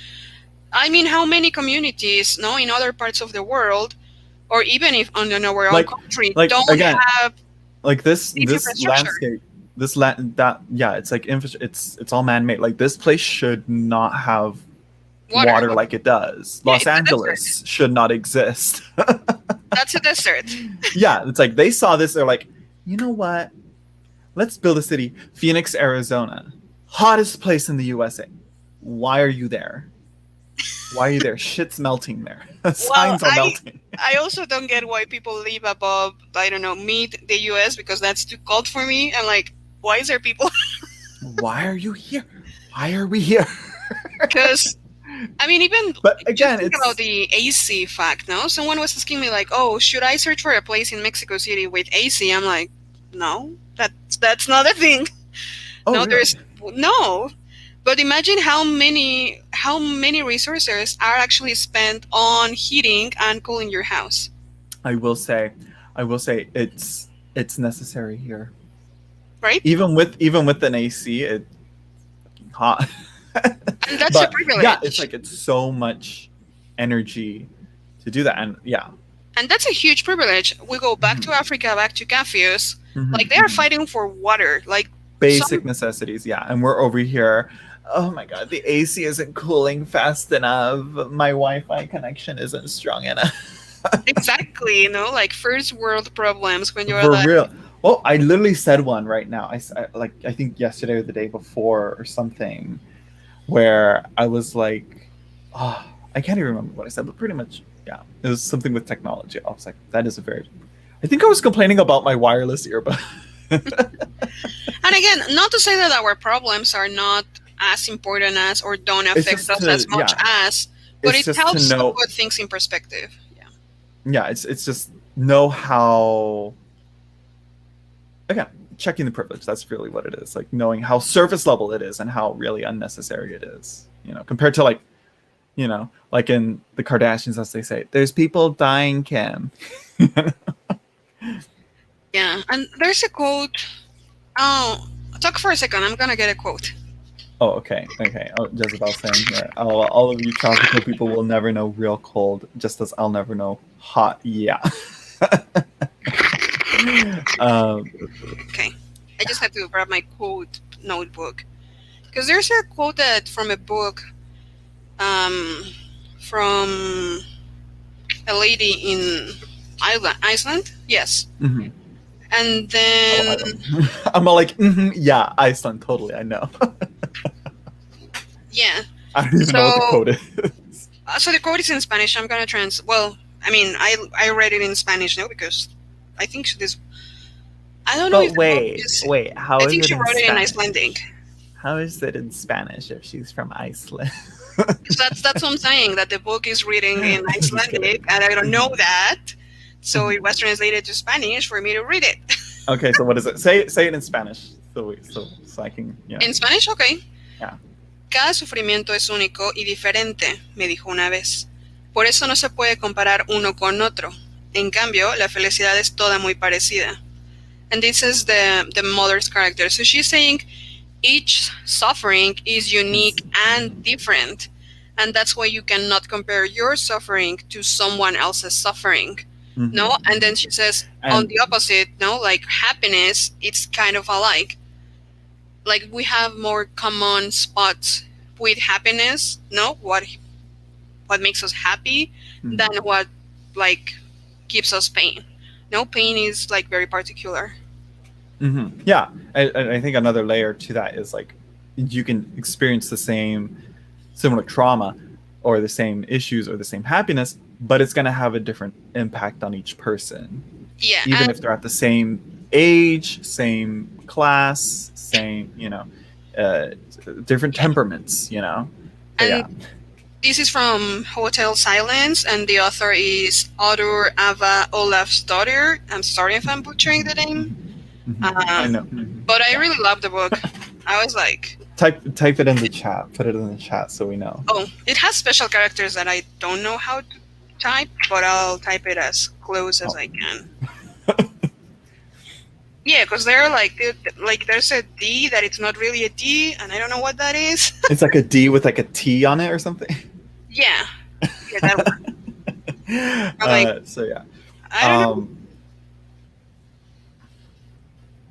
I mean, how many communities, no, in other parts of the world, or even if in our own like country, like don't again, have like this this infrastructure? landscape, this land that yeah, it's like it's all man-made. Like, this place should not have Water. water like it does. Yeah, Los it's a desert. Angeles should not exist. That's a desert. Yeah, it's like they saw this, they're like, you know what, let's build a city. Phoenix, Arizona, hottest place in the USA. Why are you there? Why are you there? Shit's melting there. Well, Signs are melting. I also don't get why people live above, I don't know, mid the US, because that's too cold for me. And like, why is there people? Why are you here? Why are we here? Because I mean, even But just again, think about it's the AC fact. No, someone was asking me like, "Oh, should I search for a place in Mexico City with AC?" I'm like, "No, that's not a thing. oh No, really? there's no." But imagine how many resources are actually spent on heating and cooling your house, I will say, it's necessary here. right? Even with an AC, it's hot. And that's a But yeah, it's privilege. like, it's so much energy to do that, and yeah, And that's a huge privilege. We go back to Africa, back to Cafius. Like they are fighting for water. Like basic necessities, yeah. And we're over here. Oh my god, the AC isn't cooling fast enough. My Wi-Fi connection isn't strong enough. Exactly, you know, like first world problems when you're For like, real. Well, I literally said one right now. I think yesterday or the day before or something, where I was like, oh, I can't even remember what I said, but pretty much, yeah, it was something with technology. I was like, that is a very. I think I was complaining about my wireless earbud. and again, not to say that our problems are not as important as or don't affect us as much as, but it helps to put things in perspective. Yeah. Yeah, it's just know how. Again, checking the privilege. That's really what it is. Like knowing how surface level it is and how really unnecessary it is. You know, compared to like, you know, like in the Kardashians, as they say, there's people dying, Kim. Yeah, and there's a quote. Oh, talk for a second. I'm gonna get a quote. Oh, okay. Oh, Jezebel saying here, all of you tropical people will never know real cold, just as I'll never know hot. Yeah. Okay, I just have to grab my quote notebook because there's a quote that from a book, from a lady in Iceland. Yes. Mm-hmm. And then I'm all like, yeah, Iceland, totally, I know. Yeah. I don't even know what the quote is. So the quote is in Spanish. I'm gonna Well, I mean, I read it in Spanish now because I think this. I don't know. But wait, how is it in Spanish? I think she wrote it in Icelandic. How is it in Spanish if she's from Iceland? That's what I'm saying. That the book is written in Icelandic, and I don't know that. So it was translated to Spanish for me to read it. Okay, so what is it? Say it in Spanish, so I can. You know. In Spanish, okay. Yeah. Cada sufrimiento es único y diferente, me dijo una vez. Por eso no se puede comparar uno con otro. En cambio, la felicidad es toda muy parecida. And this is the mother's character. So she's saying each suffering is unique and different. And that's why you cannot compare your suffering to someone else's suffering. Mm-hmm. No? And then she says, on the opposite, no, like happiness, it's kind of alike. Like we have more common spots with happiness, no? What makes us happy than what like gives us pain. No, pain is like very particular. Mm-hmm. Yeah, I think another layer to that is like you can experience the similar trauma or the same issues or the same happiness, but it's going to have a different impact on each person. Yeah, even if they're at the same age, same class, same, different temperaments, And this is from Hotel Silence, and the author is Odur Ava Olafsdottir. I'm sorry if I'm butchering the name. I know. But I really love the book. I was like... Type it in the chat. Put it in the chat so we know. Oh, it has special characters that I don't know how to type, but I'll type it as close as I can. Yeah, because they're like there's a D that it's not really a D, and I don't know what that is. It's like a D with like a T on it or something. Yeah, that one. So yeah. I don't know.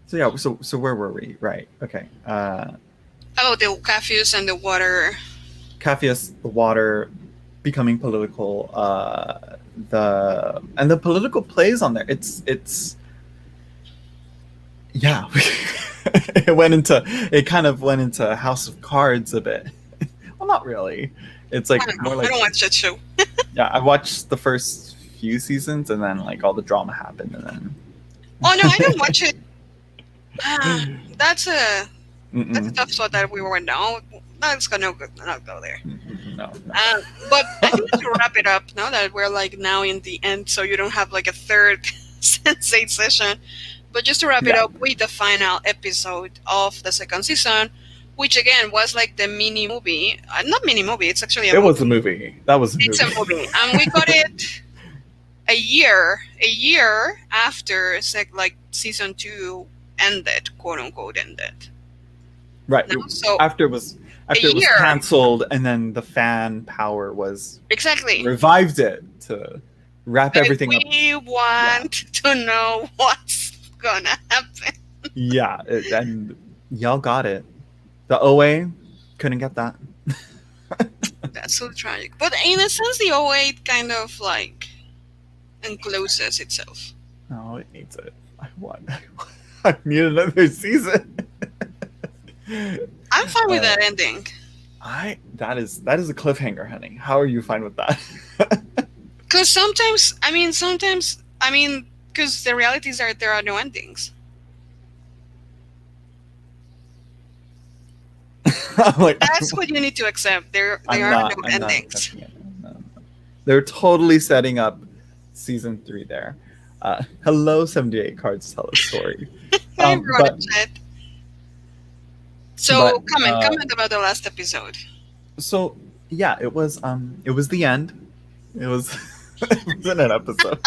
So yeah, so where were we? Right. Okay. Oh, the Cafius and the water. Cafius, the water, becoming political. The political plays on there. It's. Yeah, it kind of went into House of Cards a bit. Well, not really. It's like more like I don't watch that show. Yeah, I watched the first few seasons, and then like all the drama happened, and then. Oh no, I didn't watch it. That's a tough spot that we were now. Let's go not go there. No. But I think to wrap it up, now that we're like now in the end, so you don't have like a third Sense8 session. But just to wrap it up with the final episode of the second season, which again was like the mini movie. Not mini movie, it's actually a movie. It was a movie. That was a movie. It's a movie. And we got it a year after like season 2 ended, quote unquote ended. Right. No? So after it was canceled, and then the fan power was exactly revived it to wrap But everything up. we want to know what's gonna happen. Yeah, and y'all got it. The OA couldn't get that. That's so tragic. But in a sense, the O8 kind of like encloses itself. No, it needs it. I want. I need another season. I'm fine with that ending. That is a cliffhanger, honey. How are you fine with that? Because because the realities are there are no endings. Like, That's what you need to accept. There are no endings. No. They're totally setting up season 3 there. Hello, 78 cards tell a story. I wrote a chat. So comment about the last episode. So yeah, it was the end. It was it wasn't an episode.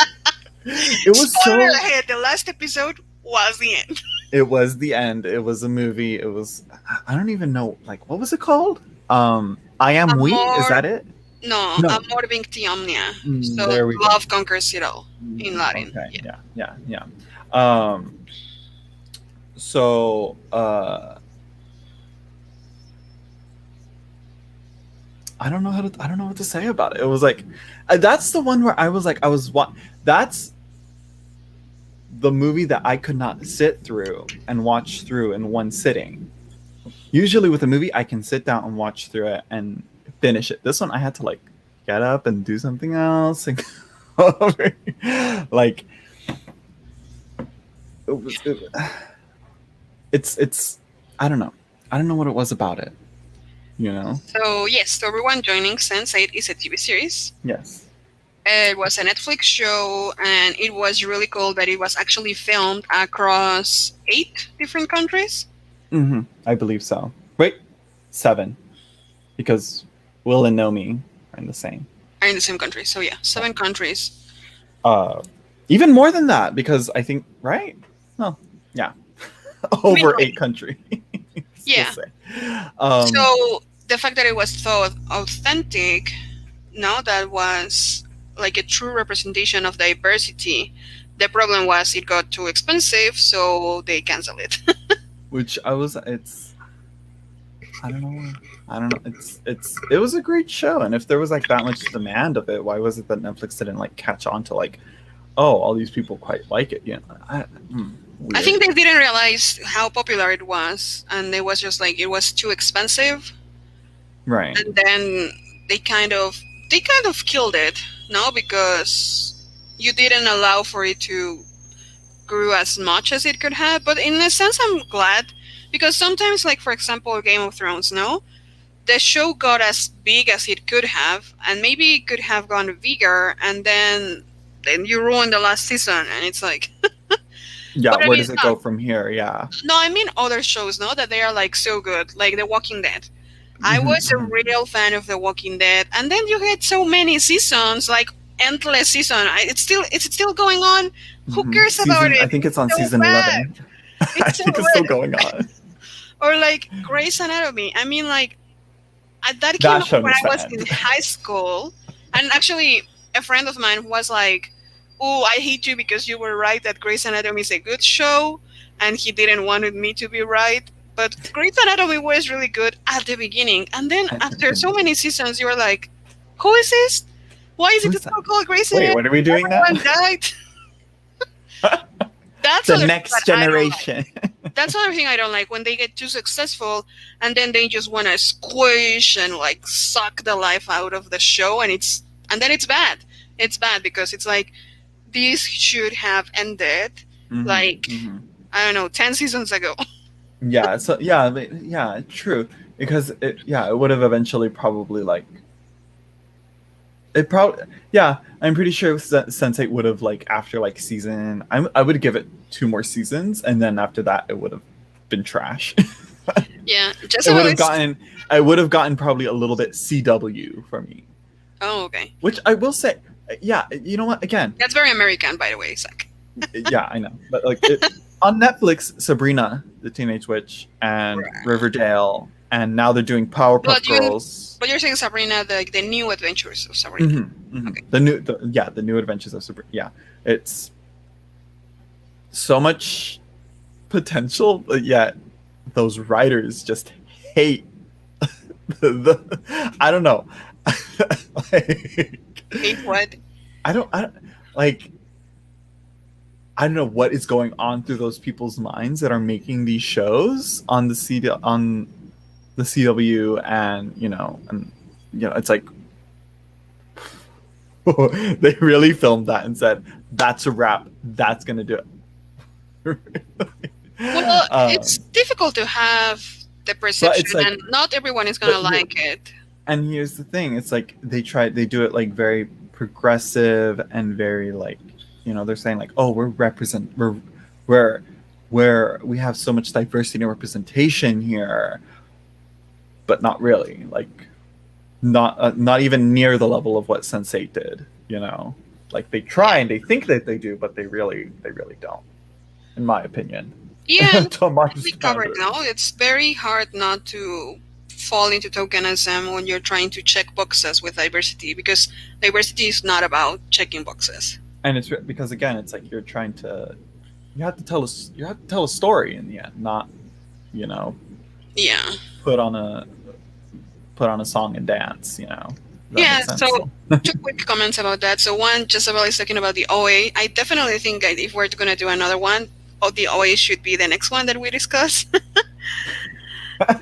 It was Spoiler ahead, the last episode was the end. It was the end. It was a movie. It was, I don't even know, like, what was it called? I Am We? Is that it? No. Amor Vincti Omnia. So love conquers it all in Latin. Okay. Yeah. So I don't know what to say about it. It was like, that's the one where I was like, that's the movie that I could not sit through and watch through in one sitting. Usually with a movie, I can sit down and watch through it and finish it. This one, I had to like get up and do something else and go over. Like, it's I don't know. I don't know what it was about it. You know. So yes, to everyone joining, Sense8 is a TV series. Yes. It was a Netflix show, and it was really cool that it was actually filmed across 8 different countries. Mm-hmm. I believe so. Wait, 7, because Will and Nomi are in the same country. So yeah, 7 countries. Even more than that, because I think over 8 countries. Yeah. So the fact that it was so authentic, that was like a true representation of diversity. The problem was it got too expensive, so they canceled it. Which I don't know. It was a great show, and if there was like that much demand of it, why was it that Netflix didn't like catch on to like, oh, all these people quite like it? I think they didn't realize how popular it was, and it was just like it was too expensive. Right. And then they kind of killed it, because you didn't allow for it to grow as much as it could have. But in a sense, I'm glad, because sometimes, like for example, Game of Thrones, the show got as big as it could have, and maybe it could have gone bigger, and then you ruin the last season, and it's like. Yeah, where does it go from here? Yeah. No, I mean other shows, that they are like so good, like The Walking Dead. I was a real fan of The Walking Dead, and then you had so many seasons, like endless season. It's still going on. Who cares about it? I think it's on season 11. I think it's still going on. Or like Grey's Anatomy. I mean, like that came out when I was in high school, and actually a friend of mine was like, "Oh, I hate you because you were right that Grey's Anatomy is a good show," and he didn't want me to be right. But Grey's Anatomy was really good at the beginning, and then after so many seasons, you were like, "Who is this? Why is it still called Grey's Anatomy? Wait, what are we doing now?" Everyone died. That's the next generation. That's another thing I don't like, when they get too successful and then they just want to squish and like suck the life out of the show, and then it's bad. It's bad because it's like, this should have ended I don't know, 10 seasons ago. Yeah. So yeah, true. Because it would have eventually probably like. I'm pretty sure Sense8 would have like after like season. I would give it 2 more seasons, and then after that it would have been trash. Yeah, I would have gotten probably a little bit CW for me. Oh, okay. Which I will say, yeah, you know what? Again, that's very American, by the way, Zack. Yeah, I know, but like on Netflix, Sabrina the Teenage Witch and Riverdale, and now they're doing Powerpuff Girls. But you're saying Sabrina, the new adventures of Sabrina. Mm-hmm. Mhm. Okay. The new adventures of super. Yeah, it's so much potential, but yet those writers just hate I don't know. like, Hate what? I don't like I don't know what is going on through those people's minds that are making these shows on the CW, and it's like they really filmed that and said that's a wrap, that's gonna do it. Well, it's um, difficult to have the but perception, it's like and not everyone is gonna but like it. and here's the thing, it's like they do it like very progressive and very like, they're saying like, oh, we're we have so much diversity and representation here, but not really, like not even near the level of what Sense8 did, like they try and they think that they do, but they really don't, in my opinion. Yeah, and To my we covered standards. now. It's very hard not to fall into tokenism when you're trying to check boxes with diversity, because diversity is not about checking boxes. And it's because again, it's like you have to tell a story in the end, not you know Yeah. put on a song and dance. Does that Yeah, make sense? so two quick comments about that. So one, Jezebel is talking about the OA. I definitely think that if we're going to do another one, the OA should be the next one that we discuss.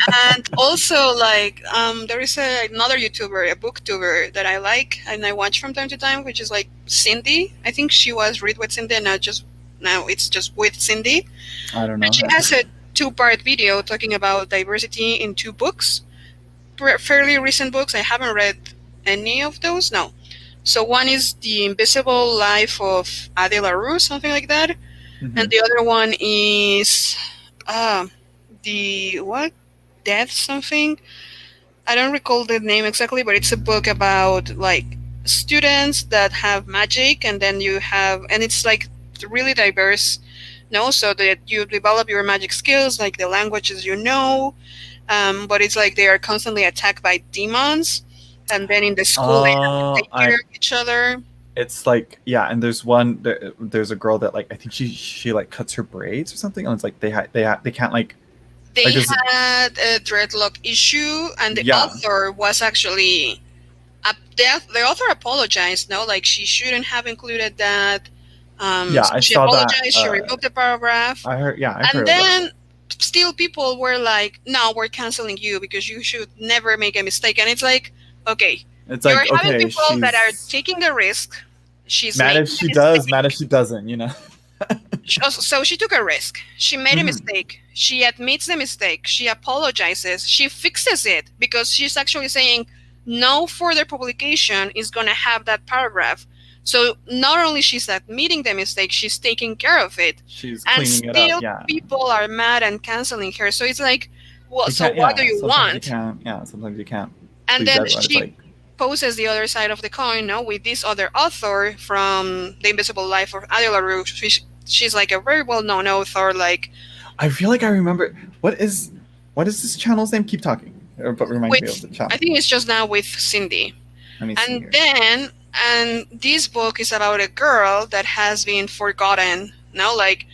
And also, like, there is another YouTuber, a booktuber that I like and I watch from time to time, which is like Cindy. I think she was Read with Cindy, and now it's just with Cindy. I don't And know she her. has a two-part video talking about diversity in two books, fairly recent books. I haven't read any of those. No. So one is The Invisible Life of Adil Aru, something like that, and Mhm. the other one is uh, the what? Death something. I don't recall the name exactly, but it's a book about like students that have magic, and then and it's like really diverse. No, so that you develop your magic skills, like the languages but it's like they are constantly attacked by demons, and then in the school they have to take care I of each other. It's like, yeah, and there's a girl that like I think she like cuts her braids or something, and it's like they can't They like there's had a dreadlock issue, and the yeah, author was actually the author apologized. No, like she shouldn't have included that. yeah, So I she saw that. apologized. She removed the paragraph, I and heard about it. then still people were like, "No, we're canceling you because you should never make a mistake." And it's like, okay, It's you're like, having okay, people that are she's taking the risk. She's mad if making a she does, mad if mistake. she doesn't. So she took a risk. She made a Mhm. mistake. She admits the mistake. She apologizes. She fixes it because she's actually saying no further publication is going to have that paragraph. So not only she's admitting the mistake, she's taking care of it. She's And cleaning it up. still Yeah, people are mad and canceling her. So it's like, well, you so can't. what do Yeah, you sometimes you want? can't. Yeah, sometimes you can't And please then everyone. It's she like poses the other side of the coin, no, with this other author from The Invisible Life of Adil Aru. She's like a very well-known author. Like I feel like I remember what is this channel's name? Keep talking, but remind me of with, the I channel. think it's just now with Cindy. Let me see And here. then, and this book is about a girl that has been forgotten. No, like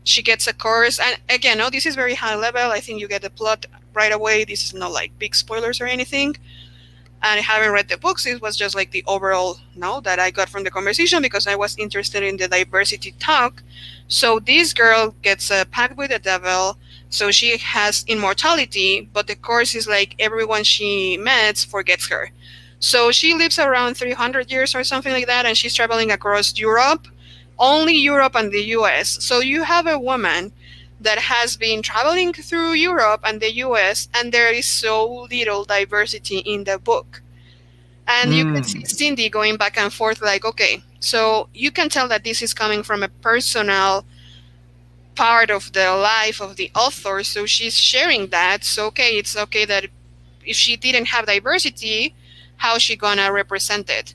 she gets a course, and again, no, this is very high level. I think you get the plot right away. This is not like big spoilers or anything. And I haven't read the books. It was just like the overall no that I got from the conversation because I was interested in the diversity talk. So this girl gets a pact with the devil. So she has immortality, but the course is like everyone she meets forgets her. So she lives around 300 years or something like that, and she's traveling across Europe, only Europe and the US. So you have a woman that has been traveling through Europe and the US, and there is so little diversity in the book. And you can see Mm. Cindy going back and forth, like, okay, so you can tell that this is coming from a personal part of the life of the author. So she's sharing that. So, okay, it's okay that if she didn't have diversity, how she gonna represent it?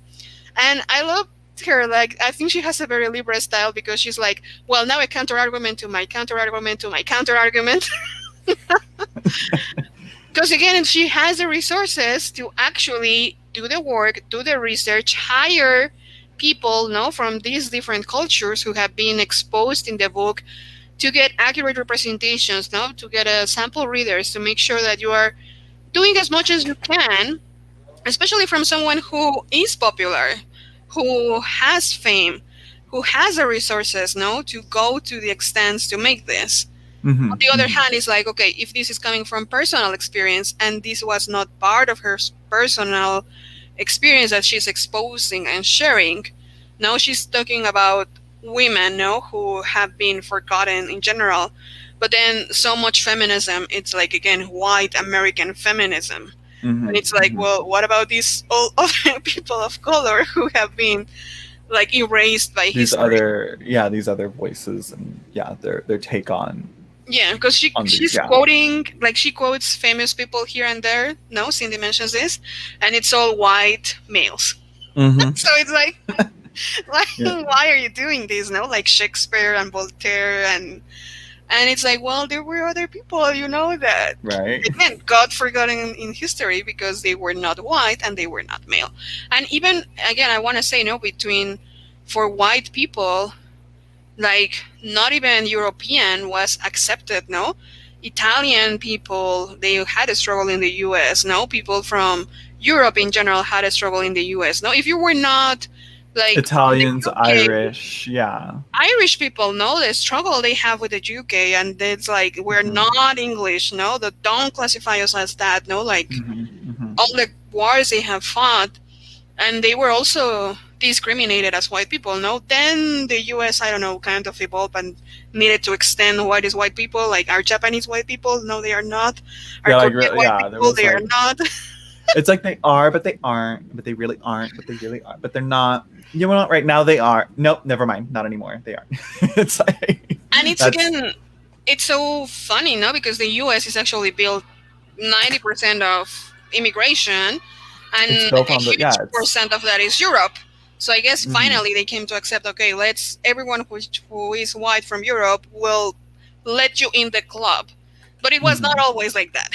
And I love her. Like, I think she has a very liberal style because she's like, well, now a counter argument to my counter argument to my counter argument. Because again, she has the resources to actually do the work, do the research, hire people, no, from these different cultures who have been exposed in the book to get accurate representations, no, to get a sample readers to make sure that you are doing as much as you can, especially from someone who is popular, who has fame, who has the resources, no, to go to the extents to make this. On the other hand, it's like, okay, if this is coming from personal experience and this was not part of her personal experience that she's exposing and sharing, now she's talking about women, no, who have been forgotten in general. But then so much feminism, it's like, again, white American feminism. And it's like, well, what about these all other people of color who have been like erased by these history? these other voices, and their take on Yeah, because she's yeah. quoting, like, she quotes famous people here and there. No, Cindy mentions this, and it's all white males. So it's like, why are you doing this? No, like Shakespeare and Voltaire, and it's like, well, there were other people, that Right. again got forgotten in history because they were not white and they were not male. And even again, I want to say, no, between for white people, like, not even European was accepted, no? Italian people, they had a struggle in the US, no? People from Europe in general had a struggle in the US, no? If you were not, like, from the Italians, UK, Irish, yeah. Irish people know the struggle they have with the UK, and it's like, we're not English, no? Don't classify us as that, no? Like, all the wars they have fought, and they were also discriminated as white people, no? Then the US, I don't know, kind of evolved and needed to extend what is white people, like, are Japanese white people? No, they are not. Are Korean white people? They are not. It's like they are, but they aren't, but they really aren't, but they really are, but they're not. You know what? Right now they are. Nope, never mind. Not anymore. They are. It's like, and it's again, it's so funny, no? Because the US is actually built 90% of immigration, and a huge percent of that is Europe. So I guess finally they came to accept, okay, everyone who is white from Europe will let you in the club. But it was not always like that.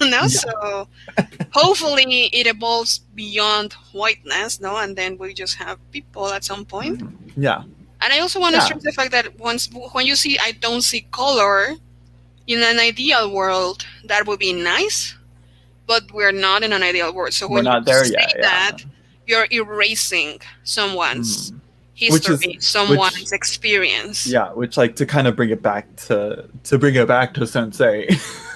No, so hopefully it evolves beyond whiteness, no, and then we just have people at some point. Yeah. And I also want to stress the fact that when you see I don't see color, in an ideal world that would be nice, but we're not in an ideal world. So when you say that, you're erasing someone's history, someone's experience. Yeah, which, like, to kind of bring it back to Sensei.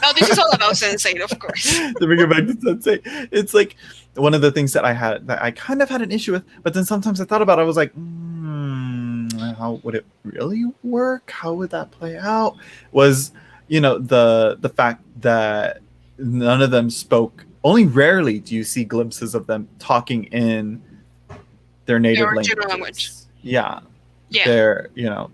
No, this is all about Sensei, of course. To bring it back to Sensei, it's like one of the things that I kind of had an issue with, but then sometimes I thought about it, I was like, how would it really work? How would that play out? Was, the fact that none of them spoke. Only rarely do you see glimpses of them talking in their native language. Yeah. They're,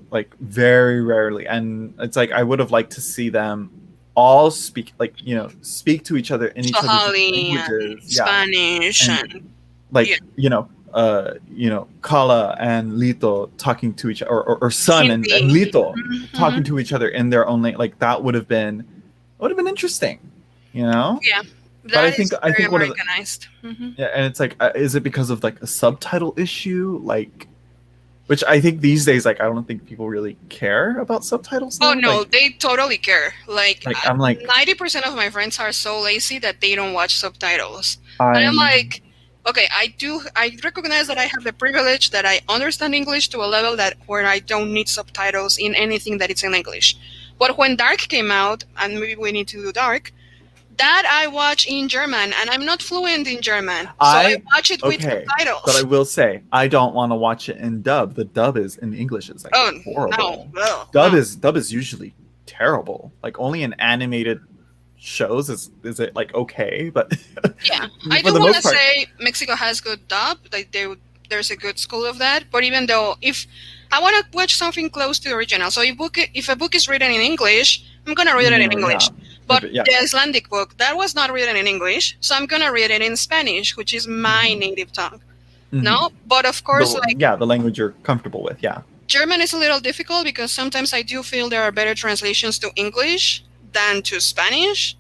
like, very rarely. And it's like, I would have liked to see them all speak, like, speak to each other in each other's languages. Spanish. And like, Kala and Lito talking to each other, or Sun and Lito talking to each other in their own language. Like, that would have been interesting, Yeah. But I think one of yeah, and it's like, is it because of, like, a subtitle issue, like, which I think these days, like, I don't think people really care about subtitles now. Oh no, like, they totally care. Like I'm like, 90% of my friends are so lazy that they don't watch subtitles. And I'm like, okay, I recognize that I have the privilege that I understand English to a level where I don't need subtitles in anything that it's in English. But when Dark came out, and maybe we need to do Dark, that I watch in German, and I'm not fluent in German, so I watch it with subtitles. But I will say, I don't want to watch it in dub. The dub is in English is, like, horrible. Dub is usually terrible. Like, only in animated shows is it, like, okay, but yeah, I do want to say Mexico has good dub. Like, there's a good school of that. But even though, if I want to watch something close to the original, so if a book is written in English, I'm gonna read it in English. But the Icelandic book, that was not written in English, so I'm gonna read it in Spanish, which is my native tongue. No, but of course, the language you're comfortable with. Yeah, German is a little difficult because sometimes I do feel there are better translations to English than to Spanish,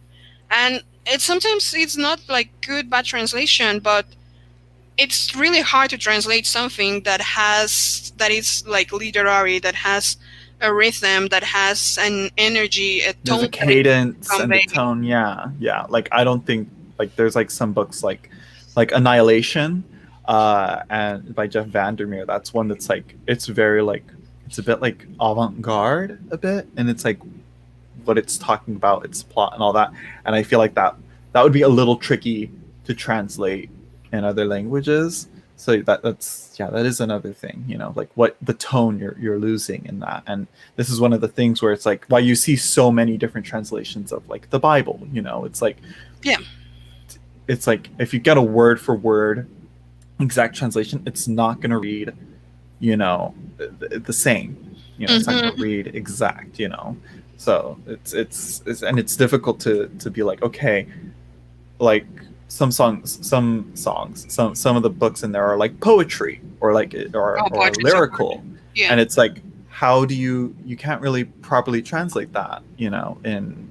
and it's sometimes it's not like good bad translation, but it's really hard to translate something that is like literary, that has a rhythm, that has an energy, a There's a tone that it cadence and a convey. tone. Yeah, yeah. Like I don't think like there's like some books like Annihilation, and by Jeff Vandermeer. That's one that's like it's very like it's a bit like avant-garde a bit, and it's like what it's talking about, its plot and all that. And I feel like that would be a little tricky to translate in other languages. So that's yeah, that is another thing, you know, like what the tone you're losing in that. And this is one of the things where it's like why you see so many different translations of like the Bible, you know, Yeah. it's like if you get a word for word exact translation, it's not going to read, you know, the same. You know, it's not going to Hmm. read exact. You know, so it's and it's difficult to be like okay, like some of the books in there are like poetry or like Oh, or poetry is so hard. lyrical, Yeah. and it's like how do you can't really properly translate that, you know, in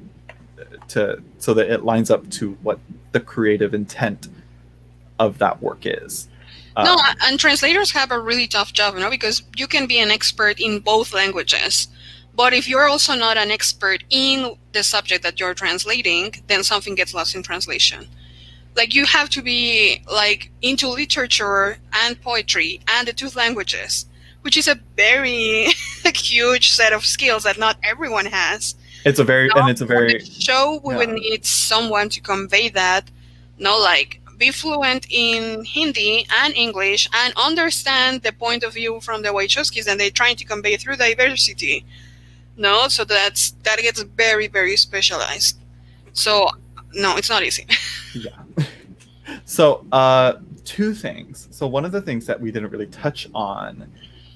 to so that it lines up to what the creative intent of that work is. No, Um, and translators have a really tough job, you know, because you can be an expert in both languages. But if you're also not an expert in the subject that you're translating, then something gets lost in translation. Like you have to be like into literature and poetry and the two languages, which is a very huge set of skills that not everyone has. it's a very and No, it's a for the very show, we would yeah. need someone to convey that. No, like be fluent in Hindi and English and understand the point of view from the Wachowskis, and they're trying to convey through diversity. No, so that gets very very specialized. So no, it's not easy. Yeah. So, two things. So, one of the things that we didn't really touch on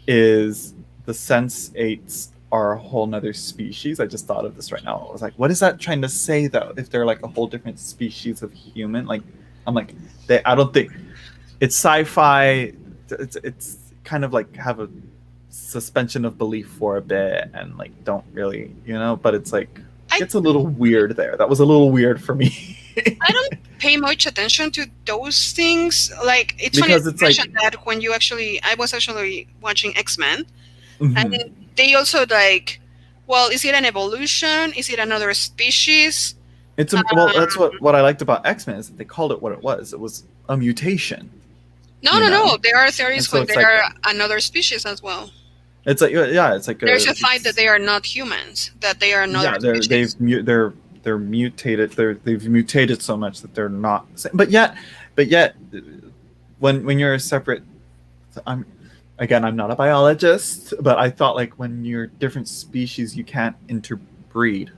is the sense eights are a whole nother species. I just thought of this right now. I was like, what is that trying to say though? If they're like a whole different species of human, like I'm like, I don't think it's sci-fi. It's kind of like have a suspension of belief for a bit and like don't really, you know. But it's like I it's a little weird there. That was a little weird for me. I don't pay much attention to those things. Like it's funny that Because you it's like mentioned that when you actually I was actually watching X-Men, and mhm. they also like, well, is it an evolution? Is it another species? It's a well. That's Um, what I liked about X Men is that they called it what it was. It was a mutation, no, you no, know. no. There are And theories so when it's they like are another species as well. yeah, it's like There's a a fight that it's they are not humans, that they are another yeah. species. They're mutated. They've mutated so much that they're not. But yet, when you're a separate, I'm again I'm not a biologist, but I thought like when you're different species, you can't interbreed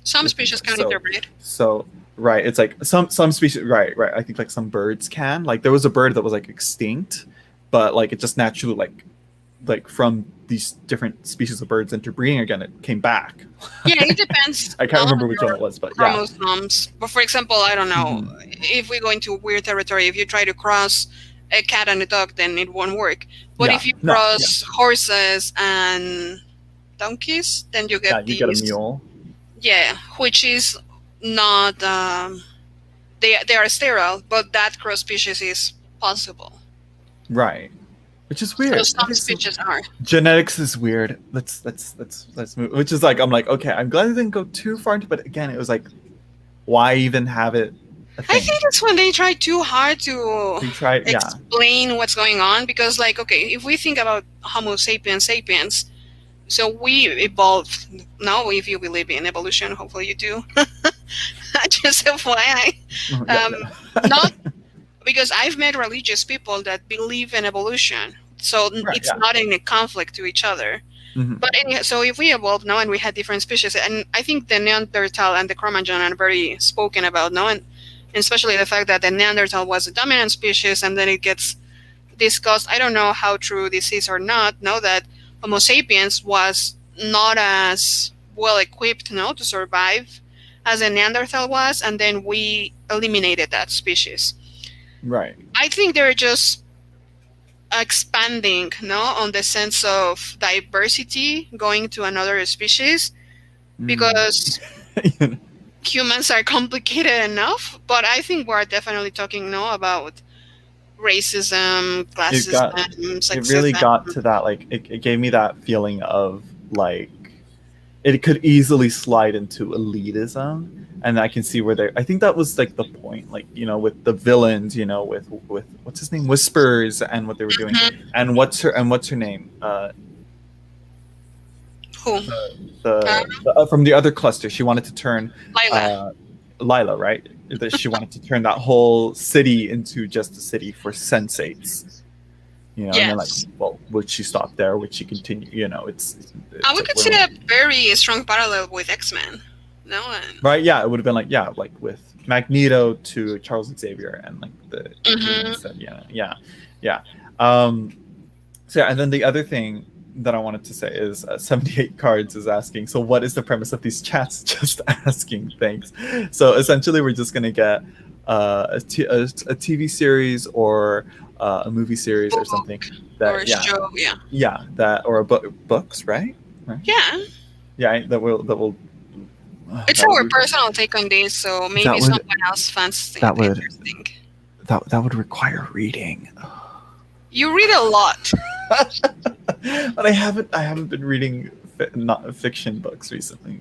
Some with species each other. can interbreed. So right, it's like some species. Right. I think like some birds can. Like there was a bird that was like extinct, but like it just naturally like from these different species of birds interbreeding again, it came back. Yeah, it depends I can't on remember which one your it was, but yeah. chromosomes. But for example, I don't know, Mm-hmm. if we go into weird territory, if you try to cross a cat and a dog, then it won't work. But Yeah. if you No. Yeah. cross horses and donkeys, then you Yeah. get You get a these, mule. yeah, which is not, they are sterile, but that cross species is possible. Right. Which is So weird. That some is so species are. genetics is weird. Let's move. Which is like I'm like okay. I'm glad they didn't go too far into. But again, it was like why even have it a I thing? think it's when they try too hard to They tried. Yeah. explain what's going on, because like, okay, if we think about Homo sapiens sapiens, so we evolved. Now, if you believe in evolution, hopefully you do. Just FYI, Yeah. um, not because I've met religious people that believe in evolution, so Right. it's Yeah. not in a conflict to each other. Mm-hmm. But anyhow, so if we evolved now and we had different species, and I think the Neanderthal and the Cro-Magnon are very spoken about now, and especially the fact that the Neanderthal was the dominant species, and then it gets discussed. I don't know how true this is or not. Know that Homo sapiens was not as well equipped, no, to survive as a Neanderthal was, and then we eliminated that species. Right. I think they're just expanding, no, on the sense of diversity, going to another species, Mm. because humans are complicated enough, but I think we're definitely talking now about racism, It classism, got it really sexism. got to that, like it gave me that feeling of like it could easily slide into elitism, and I can see where they I think that was like the point, like, with the villains, with what's his name, Whispers, and what they were doing, Mhm. and what's her name, Who? from the other cluster, she wanted to turn Lila. uh Lila, right? That she wanted to turn that whole city into just a city for sensates, and then, like, Yes. well, would she stop there? Would she continue? It's We like, could see a very strong parallel with X-Men. No one. right? Yeah, it would have been like, yeah, like with Magneto to Charles Xavier, and like the Hmm. humans said, yeah. So yeah, and then the other thing that I wanted to say is 78 Cards is asking, so what is the premise of these chats? Just asking. Thanks. So essentially, we're just gonna get a TV series, or a movie series, or something Or that, a yeah, show, yeah. that, or a books, right? Yeah. Yeah, that will It's that would our be personal take on this, so that maybe would someone else finds it that would interesting. that would require reading. You read a lot. But I haven't been reading not fiction books recently.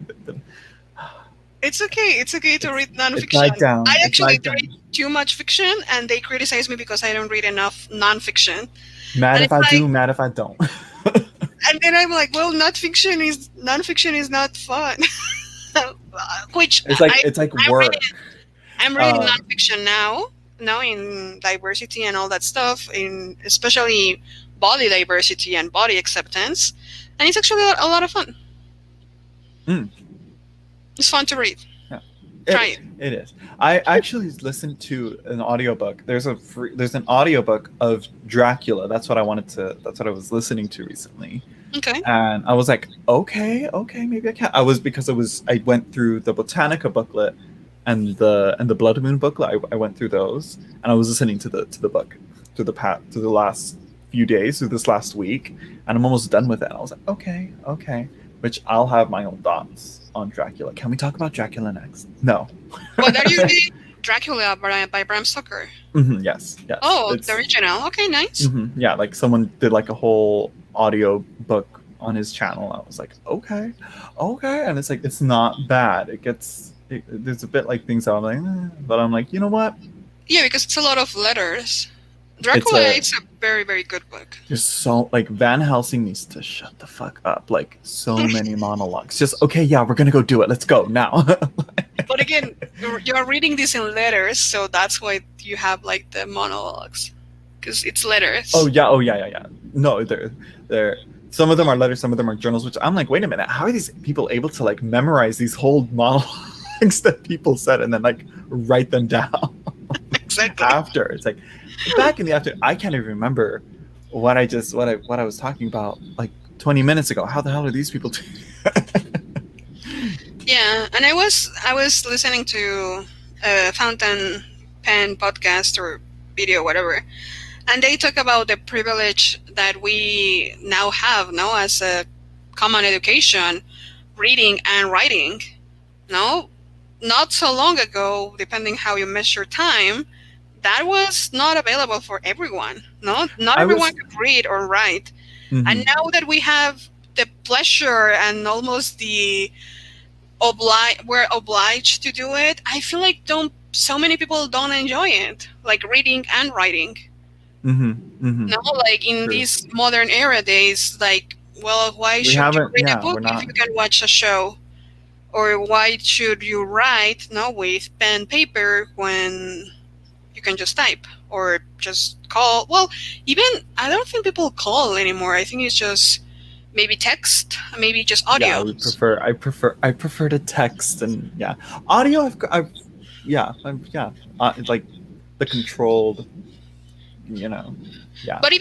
It's okay. It's okay to read It nonfiction. died down. I It actually died down. read too much fiction, and they criticize me because I don't read enough nonfiction. Mad And if it's I like, do, mad if I don't. and then I'm like, well, nonfiction is not fun. Which it's like I'm work. reading. I'm reading Um, nonfiction now in diversity and all that stuff, in especially body diversity and body acceptance, and it's actually a lot of fun. Mm. It's fun to read. Yeah. Try it. It is. I actually listened to an audiobook. There's an audiobook of Dracula. That's what I was listening to recently. Okay. And I was like, okay, maybe I can. I went through the Botanica booklet and the Blood Moon booklet. I went through those, and I was listening to the book through the last few days, through this last week, and I'm almost done with it. And I was like, okay, which I'll have my own thoughts on Dracula. Can we talk about Dracula next? No. What are you reading? Dracula by Bram Stoker. Yes. Oh, the original. Okay, nice. Yeah, like someone did like a whole audio book on his channel. I was like, okay, and it's like, it's not bad. There's a bit like things that I'm like, but I'm like, you know what? Yeah, because it's a lot of letters. Dracula, it's a very, very good book. There's so, like, Van Helsing needs to shut the fuck up. Like, so many monologues. Just, okay, yeah, we're gonna go do it. Let's go now. But again, you're reading this in letters, so that's why you have like the monologues, because it's letters. Oh yeah. No, they're some of them are letters, some of them are journals. Which I'm like, wait a minute, how are these people able to like memorize these whole monologues that people said and then like write them down? Exactly. After it's like, back in the afternoon, I can't even remember what I was talking about like 20 minutes ago. How the hell are these people doing? Yeah, and I was listening to a fountain pen podcast or video, whatever, and they talk about the privilege that we now have, no, as a common education, reading and writing. No, not so long ago, depending how you measure time, that was not available for everyone. No, not everyone could read or write. Mm-hmm. And now that we have the pleasure and almost we're obliged to do it, I feel like so many people don't enjoy it, like reading and writing. No, like in these modern era days, like, well, why should you read a book if you can watch a show? Or why should you write, with pen and paper when you can just type or just call? Well, even I don't think people call anymore. I think it's just maybe text, maybe just audio. Yeah, I prefer to text, and audio. Like the controlled, But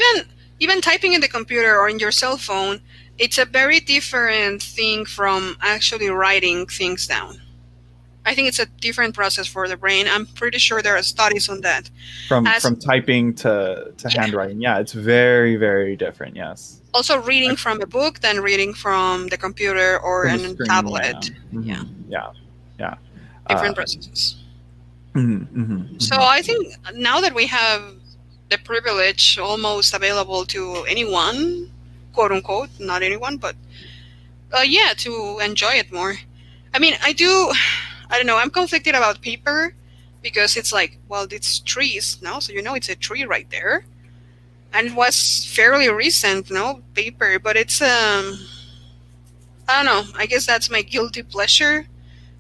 even typing in the computer or in your cell phone, it's a very different thing from actually writing things down. I think it's a different process for the brain. I'm pretty sure there are studies on that. From typing to handwriting. Yeah, it's very, very different, yes. Also reading from a book than reading from the computer or a tablet. Yeah. different Uh, processes. mhm, mhm, So mhm. I think now that we have the privilege almost available to anyone, quote unquote, not anyone, but yeah, to enjoy it more. I mean, I don't know, I'm conflicted about paper because it's like, well, it's trees, no? So it's a tree right there. And it was fairly recent, no? Paper, but it's, I don't know, I guess that's my guilty pleasure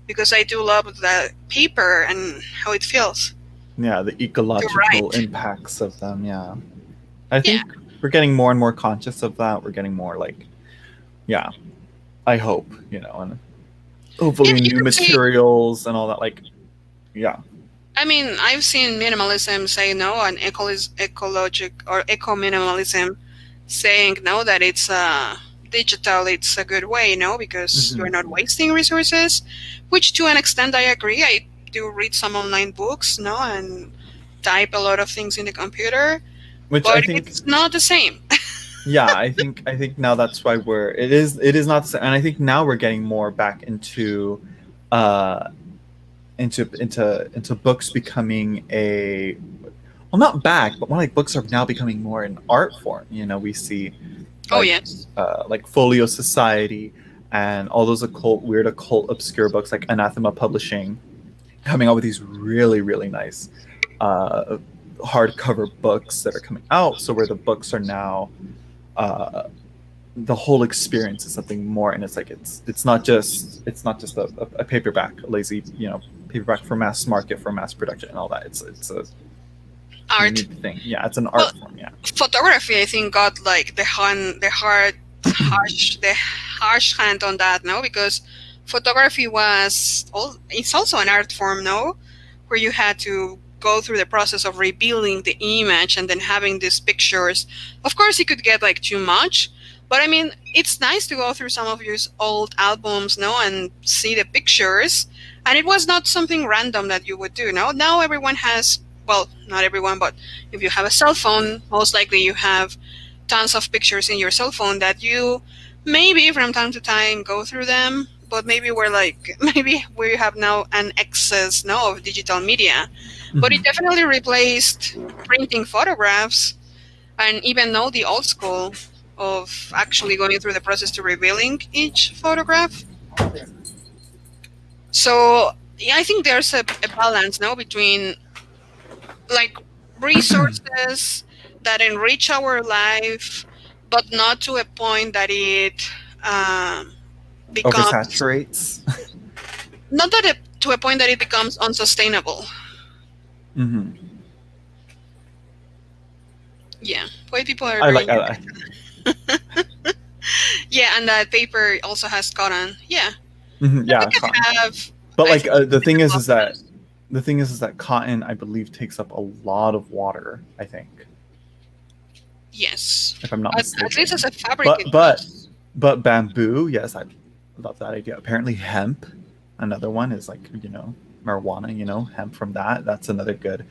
because I do love the paper and how it feels Yeah, the to ecological write. impacts of them. Yeah, I Yeah, think we're getting more and more conscious of that. We're getting more like, yeah, I hope, and yeah, hopefully you new can see. materials and all that. Like, yeah. I mean, I've seen minimalism say no, and ecologic or eco minimalism saying no, that it's digital, it's a good way, no, because you're Hmm. not wasting resources, which to an extent I agree. I do read some online books, no, and type a lot of things in the computer, Which I but think, it's not the same. yeah, I think now that's why it is not the same. And I think now we're getting more back uh into books becoming a, well, not back, but more like books are now becoming more an art form. We see Oh, like yes. Folio Society and all those weird occult obscure books like Anathema Publishing coming out with these really really nice uh hardcover books that are coming out, so where the books are now uh the whole experience is something more, and it's like it's not just a paperback, a lazy paperback for mass market, for mass production and all that. It's a Art. unique thing. Yeah, it's an Well, art form. Yeah. photography, I think, got like the harsh hand on that, no, because photography it's also an art form, no, where you had to go through the process of revealing the image and then having these pictures. Of course, it could get like too much, but I mean, it's nice to go through some of your old albums, no, and see the pictures. And it was not something random that you would do, no. Now everyone has, well, not everyone, but if you have a cell phone, most likely you have tons of pictures in your cell phone that you maybe from time to time go through them, but maybe we're like maybe we have now an excess, no, of digital media. But it Hmm. definitely replaced printing photographs, and even though the old school of actually going through the process to revealing each photograph. So yeah, I think there's a balance now between like resources that enrich our life, but not to a point that it becomes Oversaturates. not that it, to a point that it becomes unsustainable. Hmm. Yeah, white people are I very like new. Yeah, and that paper also has cotton. Yeah, but we yeah, can cotton. have, But I like think, the thing is that options. cotton, I believe, takes up a lot of water. I think, Yes, if I'm not at least as mistaken. a fabric, But it but does. but bamboo, yes, I love that idea. Apparently, hemp, another one is like marijuana. Hemp from that. That's another good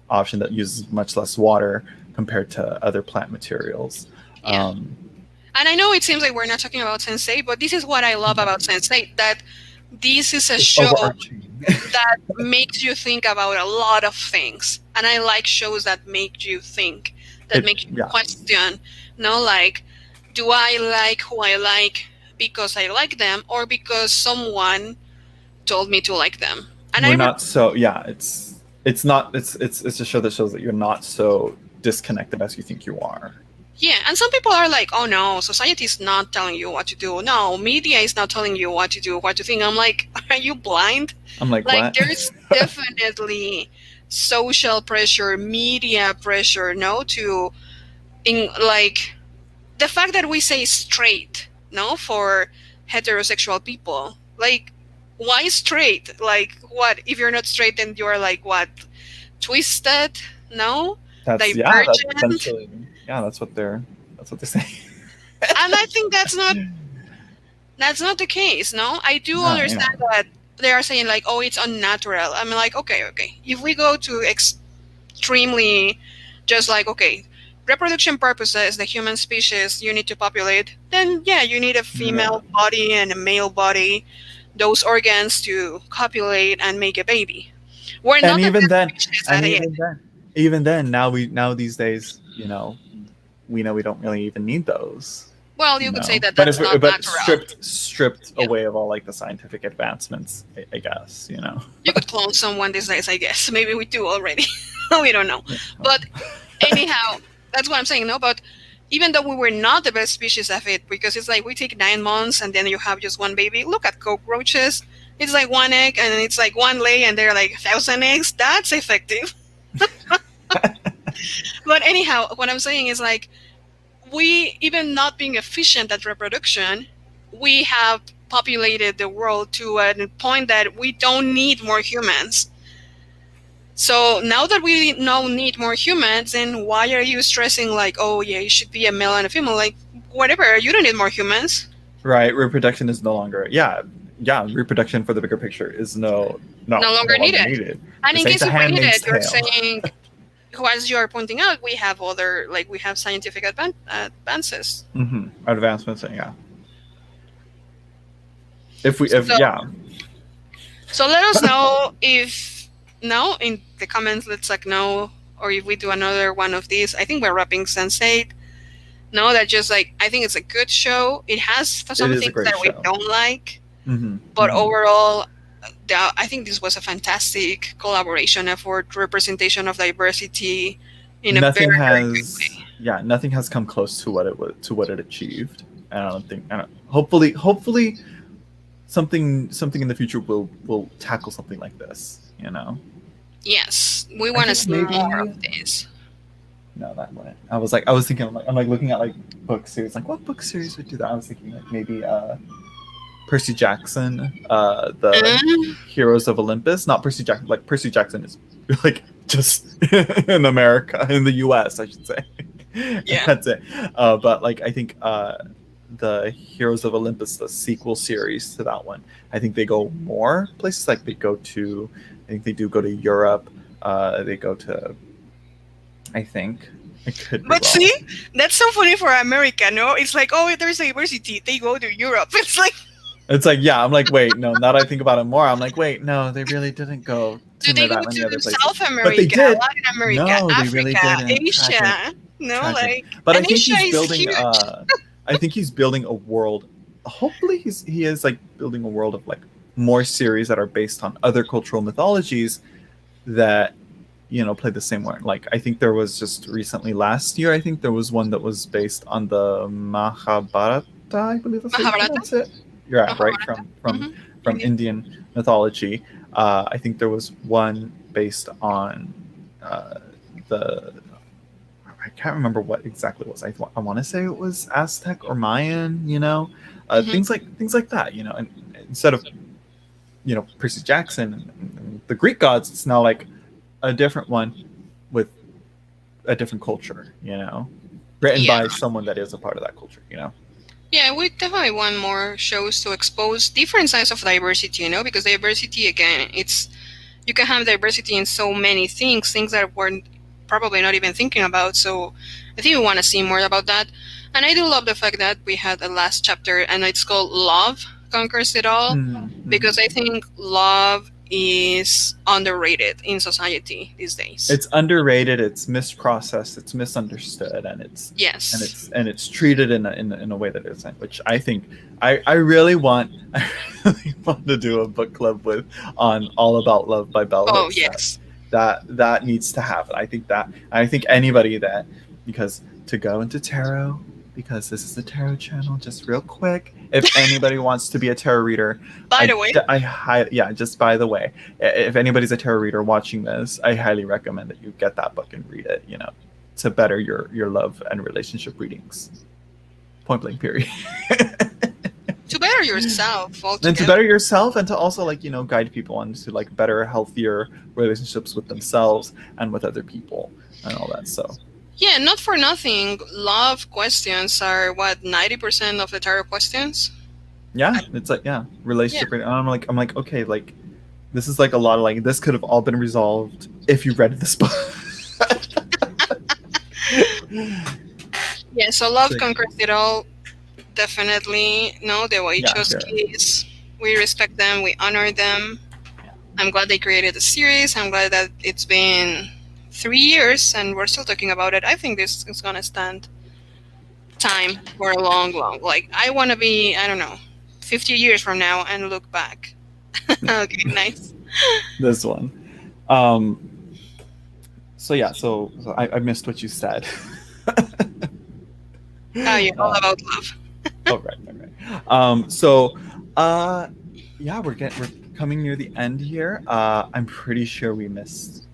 option that uses much less water compared to other plant materials. Yeah. Um, And I know it seems like we're not talking about Sensei, but this is what I love yeah, about Sensei, that this is a it's show overarching. that makes you think about a lot of things. And I like shows that make you think, that It make you yeah. question, like, do I like who I like because I like them or because someone told me to like them? And We're not so yeah. It's not it's a show that shows that you're not so disconnected as you think you are. yeah, and some people are like, oh no, society is not telling you what to do. No, media is not telling you what to do, what to think. I'm like, are you blind? I'm like, Like, what? there's definitely social pressure, media pressure, no, to, in like, the fact that we say straight, no, for heterosexual people. Like, why straight? Like, what? If you're not straight, then you're like, what? Twisted? No? That's Divergent? essentially, yeah, that's what they're saying. And I think that's not the case, no? I do No, understand that they are saying, like, oh, it's unnatural. I'm like, okay. If we go to extremely, just like, okay, reproduction purposes, the human species, you need to populate, then yeah, you need a yeah, female body and a male body. those organs to copulate and make a baby. We're And not the even best then, species and at it. even then, now these days, we know we don't really even need those. Well, you could say that But that's not but natural. stripped Yeah. away of all like the scientific advancements, I guess. You could clone someone these days, I guess. Maybe we do already. We don't know. But anyhow, that's what I'm saying. No, but even though we were not the best species of it, because it's like we take 9 months and then you have just one baby. Look at cockroaches. It's like one egg and it's like one lay and they're like 1,000 eggs. That's effective. But anyhow, what I'm saying is like we, even not being efficient at reproduction, we have populated the world to a point that we don't need more humans. So now that we now need more humans, then why are you stressing like, oh yeah, you should be a male and a female? Like, whatever, you don't need more humans. Right, reproduction is no longer reproduction for the bigger picture is no longer needed. And in case if we need it, you're Tale. saying, as you are pointing out, we have other, like we have scientific advances. Advancements, yeah. If So let us know if in the comments. Let's like know, or if we do another one of these. I think we're wrapping Sense8. No, that just like I think it's a good show. It has some things that we don't like, but overall, I think this was a fantastic collaboration effort, representation of diversity in a very good way. Yeah, nothing has come close to what it achieved. Hopefully something in the future will tackle something like this. Yes, we want to see more of this. No, that wouldn't. I was thinking, I'm looking at like book series. Like, what book series would do that? I was thinking like maybe Percy Jackson, the Heroes of Olympus. Not Percy Jackson. Like Percy Jackson is like just in America, in the U.S. I should say. Yeah, that's it. But like I think the Heroes of Olympus, the sequel series to that one, I think they go more places. Like I think they do go to Europe. They go to, I think. I could be but wrong. see, that's so funny for America, no? It's like, oh, there's diversity. They go to Europe. It's like, yeah, I'm like, wait, no, now that I think about it more, I'm like, wait, no, they really didn't go to they go many to other places. South America, but they did. Latin America, No, Africa, they really didn't. Asia. No, Tragic. like, But I and think Asia he's building huge. I think he's building a world. Hopefully he is like building a world of like more series that are based on other cultural mythologies that play the same way. Like I think there was just recently last year, I think there was one that was based on the Mahabharata, I believe that's it. You're right, from Indian mythology. I think there was one based on I can't remember what exactly it was. I want to say it was Aztec or Mayan, things like that, and instead of Percy Jackson and the Greek gods, it's now like a different one with a different culture, written by someone that is a part of that culture, Yeah, we definitely want more shows to expose different sides of diversity, because diversity, again, you can have diversity in so many things that we're probably not even thinking about. So I think we want to see more about that. And I do love the fact that we had a last chapter and it's called Love Conquers It All, because I think love is underrated in society these days. It's underrated, it's misprocessed, it's misunderstood, and it's treated in a way that isn't, which I think I really want to do a book club on All About Love by Bell Hooks. Yes. That needs to happen. I think anybody that, because to go into tarot, because this is the tarot channel, just real quick, if anybody wants to be a tarot reader, just by the way, if anybody's a tarot reader watching this, I highly recommend that you get that book and read it, to better your love and relationship readings. Point blank, period. To better yourself altogether. And to better yourself, and to also guide people into better, healthier relationships with themselves and with other people and all that. So yeah, not for nothing, love questions are 90% of the tarot questions. Yeah, it's like relationship. Yeah. And I'm like, okay, like this is like a lot of this could have all been resolved if you read this book. Yeah, so Love Conquers It All. Definitely. No, the Waichowskis. We respect them. We honor them. Yeah. I'm glad they created the series. I'm glad that it's been 3 years and we're still talking about it. I think this is gonna stand time for a long, long. Like I want to be, I don't know, 50 years from now and look back. Okay, nice. This one. Um, so yeah, so I missed what you said. Oh, you're all uh, about love. oh right. So yeah, we're coming near the end here. I'm pretty sure we missed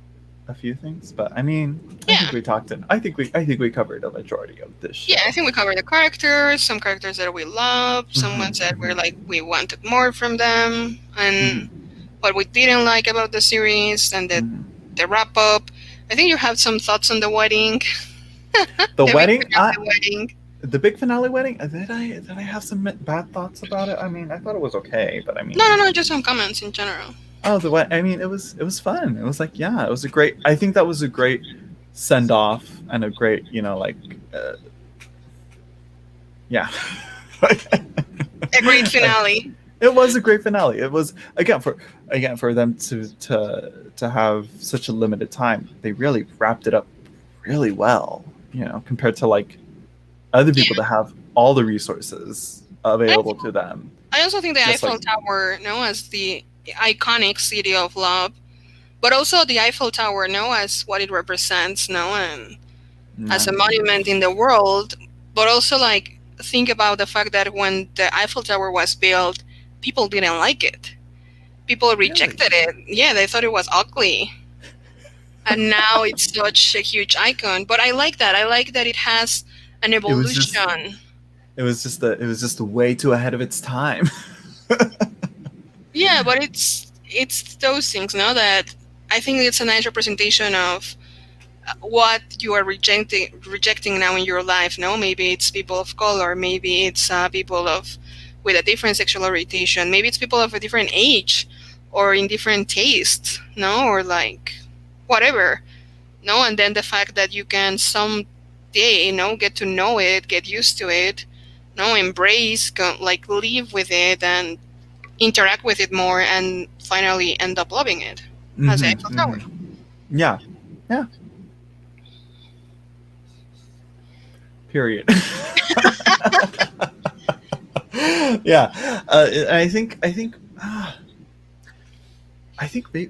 a few things, but I mean, I think Yeah, we talked in. I think we covered a majority of this yeah. I show. think we covered the characters, some characters that we love, some Hmm ones that we're hmm like we wanted more from them, and hmm what we didn't like about the series, and hmm the wrap up. I think you have some thoughts on the wedding, The the big wedding, finale wedding. the big finale wedding. Did I have some bad thoughts about it? I mean, I thought it was okay, but I No, no, mean, no. Just some comments in general. oh, the what? I mean, it was fun. It was like, yeah, it was a great. I think that was a great send off and a great, like, uh, yeah. A great finale. It was a great finale. It was again for them to have such a limited time. They really wrapped it up really well. Compared to like other Yeah. people that have all the resources available to them. I also think the Just like, Eiffel Tower, as the iconic city of love, but also the Eiffel Tower, as what it represents, and as nah. a monument in the world. But also, like, think about the fact that when the Eiffel Tower was built, people didn't like it. People Really, rejected it. Yeah, they thought it was ugly. And now it's such a huge icon. But I like that. I like that it has an it was just evolution. it was just way too ahead of its time. Yeah, but it's those things, that I think it's a nice representation of what you are rejecting now in your life. No, maybe it's people of color, maybe it's people of with a different sexual orientation, maybe it's people of a different age or in different tastes, no, or like whatever, no, and then the fact that you can someday, get to know it, get used to it, no, embrace, like live with it and interact with it more, and finally end up loving it as the hmm Eiffel Tower. Yeah, yeah. Period. Yeah,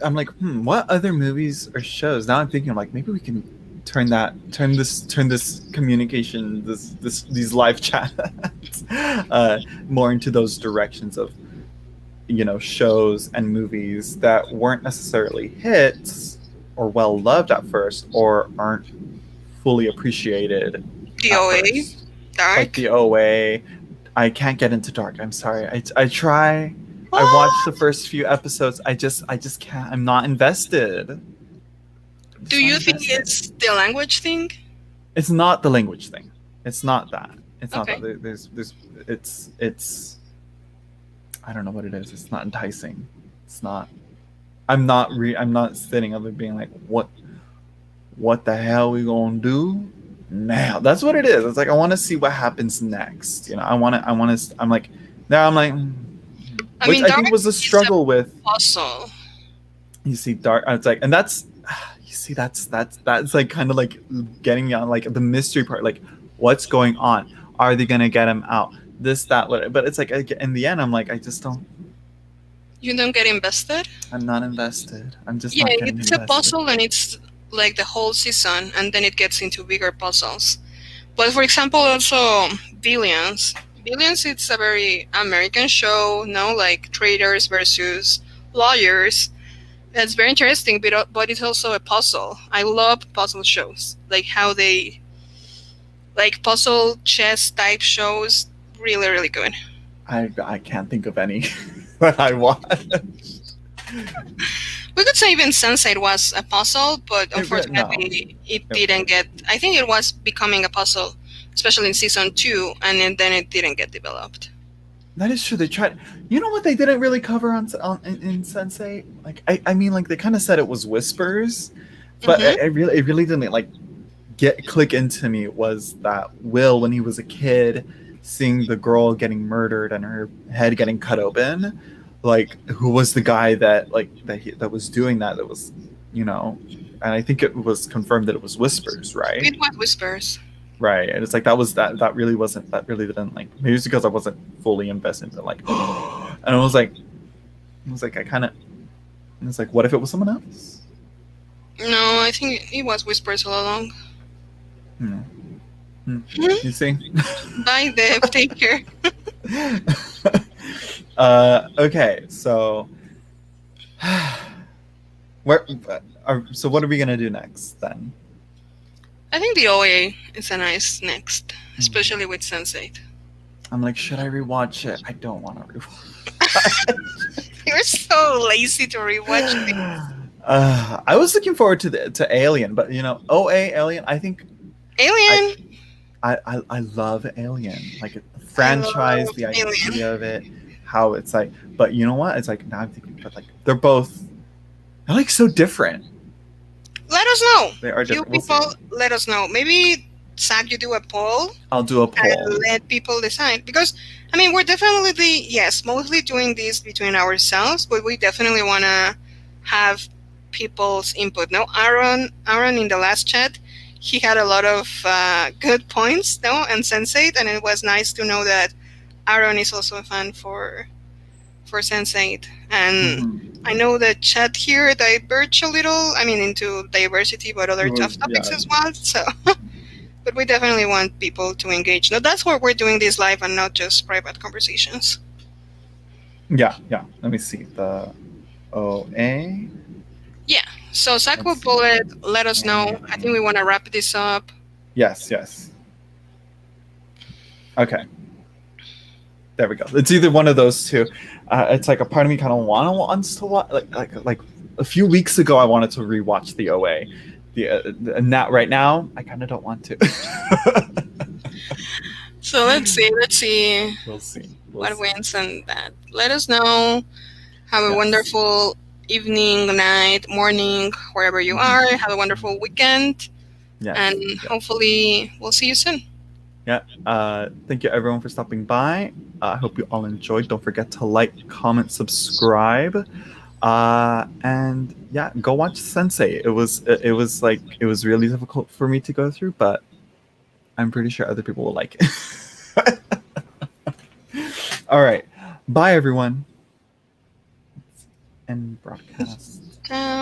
I'm like, what other movies or shows? Now I'm thinking, I'm like, maybe we can turn this communication, these live chats, more into those directions of, shows and movies that weren't necessarily hits or well loved at first, or aren't fully appreciated The at OA, first, like Dark. the OA. I can't get into Dark. I'm sorry. I try. I watched the What? first few episodes. I just can't. I'm not invested. I'm Do just not you think invested. it's the language thing? It's not the language thing. It's not that. It's not that. Okay. There's. It's. I don't know what it is. It's not enticing. It's not. I'm not sitting up and being like, what the hell we gonna do now? That's what it is. It's like, I want to see what happens next. I'm like, now I'm like, I which mean, I Dark think was the is a struggle with, puzzle. you see, Dark. It's like, and that's, you see, that's like kind of like getting me on like the mystery part, like what's going on? Are they gonna get him out? This, that, what? But it's like, in the end, I'm like, I just don't. You don't get invested? I'm not invested. I'm just Yeah, not getting it's a invested. puzzle and it's like the whole season, and then it gets into bigger puzzles. But for example, also Billions. Billions, it's a very American show, no, like traders versus lawyers. That's very interesting, but it's also a puzzle. I love puzzle shows, like how they, like puzzle chess type shows, really, really good. I can't think of any that I watch. We could say even Sunset was a puzzle, but No. unfortunately, it didn't get. I think it was becoming a puzzle, especially in season two, and then it didn't get developed. That is true. They tried. You know what they didn't really cover in Sensei? Like, I mean, like, they kind of said it was whispers, but Hmm. it really didn't like get click into me. Was that Will, when he was a kid, seeing the girl getting murdered and her head getting cut open? like who was the guy that like that was doing that. That was, you know, and I think it was confirmed that it was Whispers, right? It was Whispers. Right. And it's like that really wasn't, that really didn't, like, maybe it's because I wasn't fully invested in like and I kind of, it's like, what if it was someone else? No, I think it was Whispers all along. Hmm. Hmm? You see? Bye, Deb. Take care. Okay, so where so what are we gonna do next then? I think the OA is a nice next, especially with Sense8. I'm like, should I rewatch it? I don't want to rewatch. You're so lazy to rewatch things. I was looking forward to Alien, but you know, OA Alien. I think Alien. I love Alien, like the I franchise, love the Alien. idea of it, how it's like. But you know what? It's like now I'm thinking, but like they're like so different. Let us know. They are You different. We'll people, see. let us know. Maybe, Zack, you do a poll I'll do a and poll. let people decide. Because, I mean, we're definitely, yes, mostly doing this between ourselves, but we definitely want to have people's input. No, Aaron in the last chat, he had a lot of good points, no, and Sense8, and it was nice to know that Aaron is also a fan for Sense8. And Mhm. I know the chat here diverged a little, I mean, into diversity, but other It tough was, topics yeah. as well. So, but we definitely want people to engage. Now, that's why we're doing this live and not just private conversations. Yeah. Let me see the OA. Yeah. So, Zack will Let's pull see. it. Let us know. I think we want to wrap this up. Yes. Okay. There we go. It's either one of those two. It's like a part of me kind of wants to watch. Like a few weeks ago, I wanted to rewatch the OA. And now, right now, I kind of don't want to. So let's see We'll see. what wins and that. Let us know. Have a Yes. wonderful evening, night, morning, wherever you are. Have a wonderful weekend. Yes. And hopefully we'll see you soon. Yeah. Thank you everyone for stopping by. I hope you all enjoyed. Don't forget to like, comment, subscribe. And yeah, go watch Sensei. It was really difficult for me to go through, but I'm pretty sure other people will like it. All right. Bye everyone. End broadcast. Ciao.